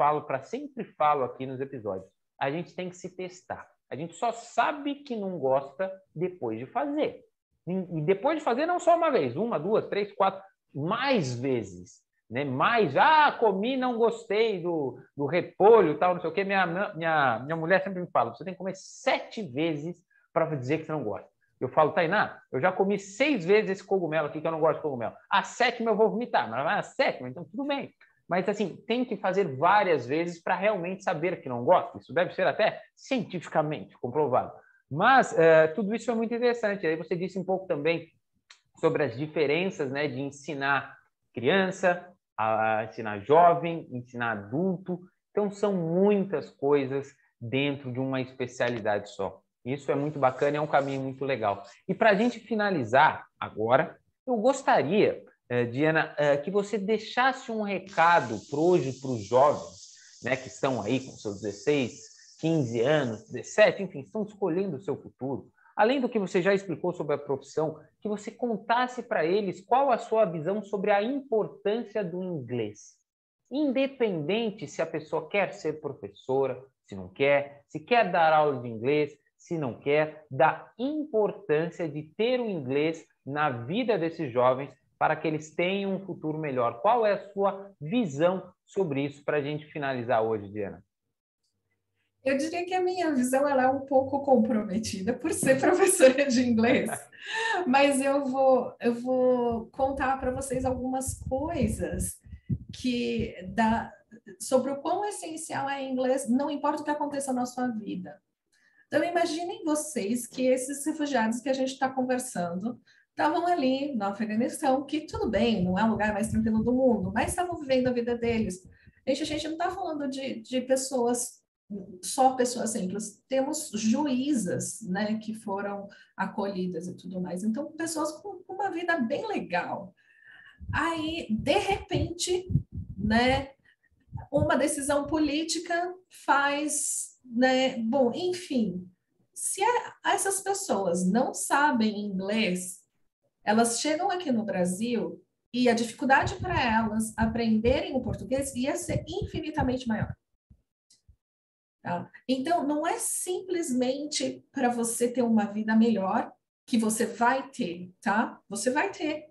sempre falo aqui nos episódios, a gente tem que se testar. A gente só sabe que não gosta depois de fazer. E depois de fazer não só uma vez, uma, duas, três, quatro, mais vezes. Né? Mais, comi, não gostei do repolho, tal, não sei o quê. Minha mulher sempre me fala, você tem que comer 7 vezes para dizer que você não gosta. Eu falo, Tainá, eu já comi 6 vezes esse cogumelo aqui que eu não gosto de cogumelo. A 7ª eu vou vomitar, mas a 7ª, então tudo bem. Mas, assim, tem que fazer várias vezes para realmente saber que não gosta. Isso deve ser até cientificamente comprovado. Mas tudo isso é muito interessante. Aí você disse um pouco também sobre as diferenças, né, de ensinar criança, a ensinar jovem, ensinar adulto. Então, são muitas coisas dentro de uma especialidade só. Isso é muito bacana, é um caminho muito legal. E para a gente finalizar agora, eu gostaria, Diana, que você deixasse um recado hoje para os jovens, né, que estão aí com seus 16, 15 anos, 17, enfim, estão escolhendo o seu futuro. Além do que você já explicou sobre a profissão, que você contasse para eles qual a sua visão sobre a importância do inglês. Independente se a pessoa quer ser professora, se não quer, se quer dar aula de inglês, se não quer, da importância de ter o inglês na vida desses jovens para que eles tenham um futuro melhor. Qual é a sua visão sobre isso para a gente finalizar hoje, Diana? Eu diria que a minha visão ela é um pouco comprometida por ser professora de inglês, mas eu vou contar para vocês algumas coisas sobre o quão essencial é inglês, não importa o que aconteça na sua vida. Então, imaginem vocês que esses refugiados que a gente está conversando estavam ali no Afeganistão, que tudo bem, não é o lugar mais tranquilo do mundo, mas estavam vivendo a vida deles. A gente não está falando de pessoas, só pessoas simples. Temos juízas, né, que foram acolhidas e tudo mais. Então, pessoas com uma vida bem legal. Aí, de repente, né, uma decisão política faz, né? Bom, enfim, se essas pessoas não sabem inglês, elas chegam aqui no Brasil e a dificuldade para elas aprenderem o português ia ser infinitamente maior. Tá? Então, não é simplesmente para você ter uma vida melhor que você vai ter, tá? Você vai ter.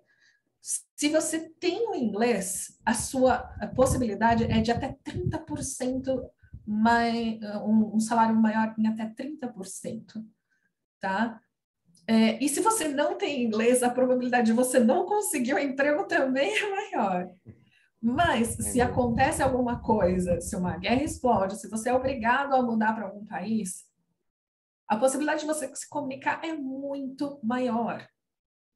Se você tem o inglês, a possibilidade é de até 30% um salário maior em até 30%, tá? E se você não tem inglês, a probabilidade de você não conseguir um emprego também é maior. Mas se acontece alguma coisa, se uma guerra explode, se você é obrigado a mudar para algum país, a possibilidade de você se comunicar é muito maior.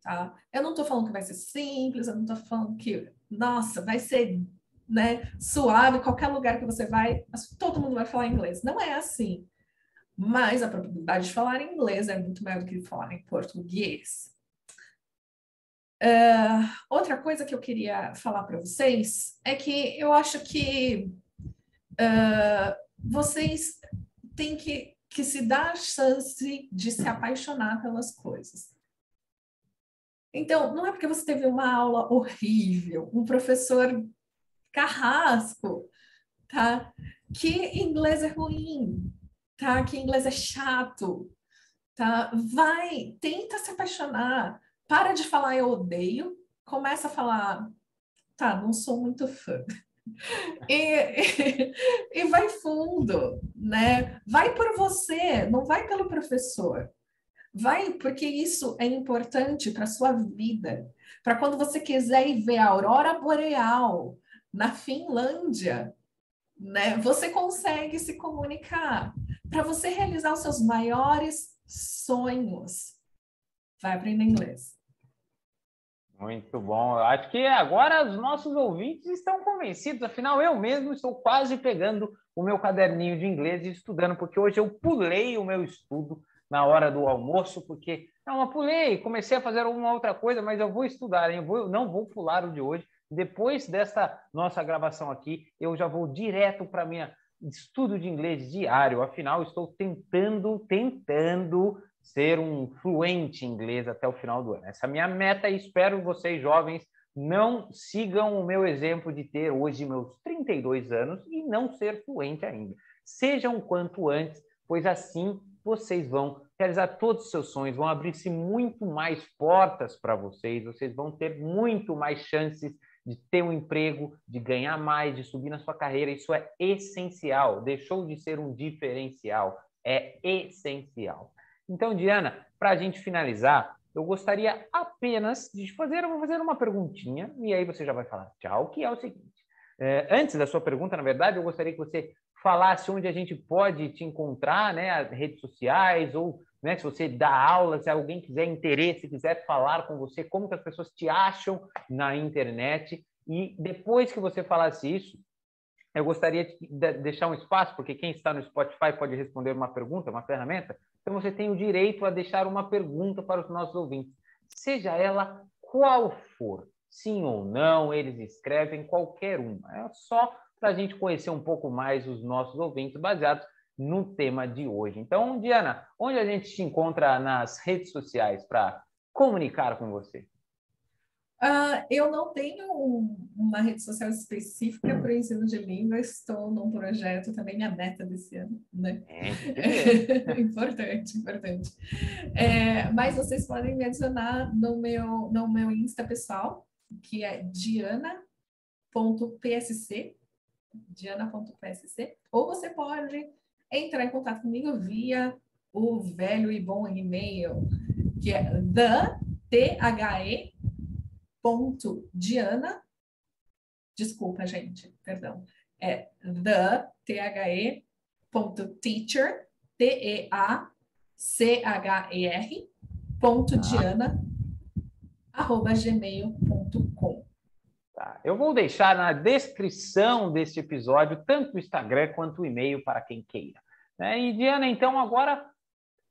Tá? Eu não estou falando que vai ser simples, eu não estou falando que, nossa, vai ser, né, suave, qualquer lugar que você vai, todo mundo vai falar inglês. Não é assim. Mas a probabilidade de falar inglês é muito maior do que falar em português. Outra coisa que eu queria falar para vocês é que eu acho que vocês têm que se dar a chance de se apaixonar pelas coisas. Então, não é porque você teve uma aula horrível, um professor carrasco, tá? Que inglês é ruim, tá? Que inglês é chato, tá? Tenta se apaixonar. Para de falar eu odeio, começa a falar, tá, não sou muito fã. E vai fundo, né? Vai por você, não vai pelo professor. Vai, porque isso é importante para a sua vida. Para quando você quiser ir ver a aurora boreal na Finlândia, né? Você consegue se comunicar. Para você realizar os seus maiores sonhos, vai aprender inglês. Muito bom. Eu acho que agora os nossos ouvintes estão convencidos. Afinal, eu mesmo estou quase pegando o meu caderninho de inglês e estudando, porque hoje eu pulei o meu estudo na hora do almoço, porque não, eu pulei, comecei a fazer alguma outra coisa, mas eu vou estudar, hein? Não vou pular o de hoje. Depois dessa nossa gravação aqui, eu já vou direto para minha estudo de inglês diário. Afinal, estou tentando ser um fluente em inglês até o final do ano. Essa é a minha meta e espero vocês, jovens, não sigam o meu exemplo de ter hoje meus 32 anos e não ser fluente ainda. Sejam quanto antes, pois assim vocês vão realizar todos os seus sonhos, vão abrir-se muito mais portas para vocês, vocês vão ter muito mais chances de ter um emprego, de ganhar mais, de subir na sua carreira. Isso é essencial, deixou de ser um diferencial, é essencial. Então, Diana, para a gente finalizar, eu gostaria apenas de fazer uma perguntinha, e aí você já vai falar tchau, que é o seguinte. Antes da sua pergunta, na verdade, eu gostaria que você falasse onde a gente pode te encontrar, né, as redes sociais, ou né, se você dá aula, se alguém quiser interesse, quiser falar com você, como que as pessoas te acham na internet. E depois que você falasse isso, eu gostaria de deixar um espaço, porque quem está no Spotify pode responder uma pergunta, uma ferramenta. Então, você tem o direito a deixar uma pergunta para os nossos ouvintes, seja ela qual for, sim ou não, eles escrevem qualquer uma. É só para a gente conhecer um pouco mais os nossos ouvintes, baseados no tema de hoje. Então, Diana, onde a gente te encontra nas redes sociais para comunicar com você? Eu não tenho uma rede social específica para o ensino de língua, estou num projeto também, minha meta desse ano, né? Importante, importante. Mas vocês podem me adicionar no meu Insta pessoal, que é diana.psc, ou você pode entrar em contato comigo via o velho e bom e-mail, que é the.diana, desculpa, gente, perdão, é the.teacher, teacher.diana@gmail.com. Tá. Eu vou deixar na descrição deste episódio tanto o Instagram quanto o e-mail para quem queira. E, Diana, então, agora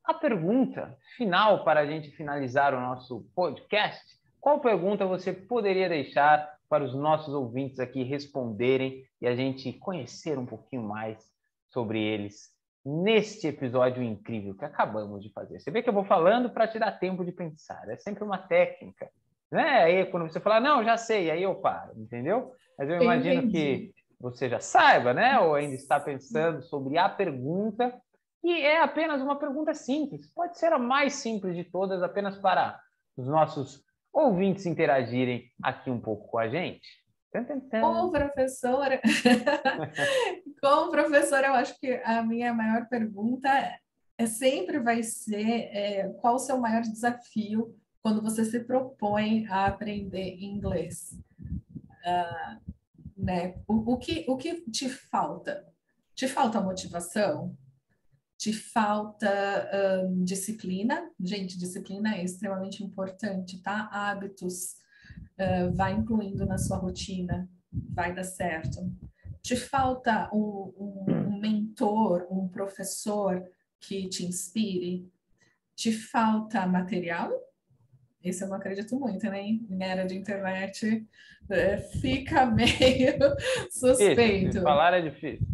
a pergunta final para a gente finalizar o nosso podcast. Qual pergunta você poderia deixar para os nossos ouvintes aqui responderem e a gente conhecer um pouquinho mais sobre eles neste episódio incrível que acabamos de fazer? Você vê que eu vou falando para te dar tempo de pensar. É sempre uma técnica. Aí quando você falar, não, já sei, aí eu paro, entendeu? Mas eu imagino que você já saiba, né? Ou ainda está pensando sobre a pergunta, e é apenas uma pergunta simples. Pode ser a mais simples de todas, apenas para os nossos ouvintes interagirem aqui um pouco com a gente. Como professora, eu acho que a minha maior pergunta sempre vai ser qual o seu maior desafio quando você se propõe a aprender inglês, né? O que te falta? Te falta motivação? Te falta disciplina? Gente, disciplina é extremamente importante, tá? Hábitos, vai incluindo na sua rotina, vai dar certo. Te falta um mentor, um professor que te inspire? Te falta material? Isso eu não acredito muito, né? Em era de internet, fica meio suspeito. Falar é difícil.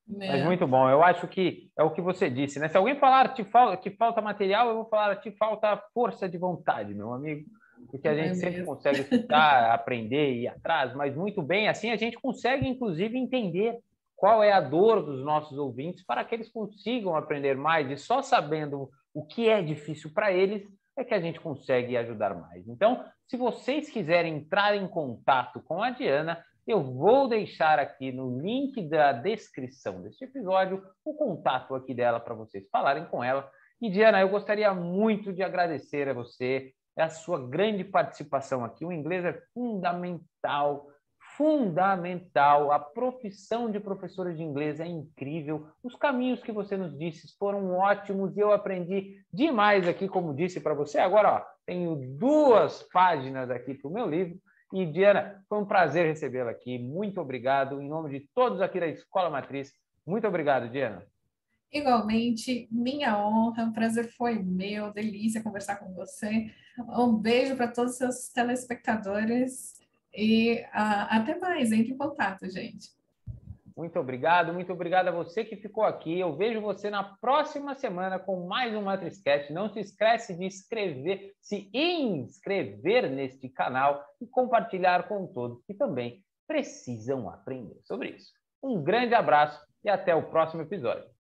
Mas muito bom. Eu acho que é o que você disse, né? Se alguém falar que falta material, eu vou falar que falta força de vontade, meu amigo. Porque a gente sempre consegue estudar, aprender e ir atrás, mas muito bem, assim a gente consegue, inclusive, entender qual é a dor dos nossos ouvintes para que eles consigam aprender mais, e só sabendo o que é difícil para eles é que a gente consegue ajudar mais. Então, se vocês quiserem entrar em contato com a Diana, eu vou deixar aqui no link da descrição deste episódio o contato aqui dela para vocês falarem com ela. E, Diana, eu gostaria muito de agradecer a você a sua grande participação aqui. O inglês é fundamental, fundamental. A profissão de professora de inglês é incrível. Os caminhos que você nos disse foram ótimos e eu aprendi demais aqui, como disse para você. Agora, ó, tenho 2 páginas aqui para o meu livro. E, Diana, foi um prazer recebê-la aqui. Muito obrigado. Em nome de todos aqui da Escola Matriz, muito obrigado, Diana. Igualmente, minha honra, o prazer foi meu, delícia conversar com você. Um beijo para todos os seus telespectadores e até mais, entre em contato, gente. Muito obrigado a você que ficou aqui. Eu vejo você na próxima semana com mais um MatrixCast. Não se esquece de se inscrever neste canal e compartilhar com todos que também precisam aprender sobre isso. Um grande abraço e até o próximo episódio.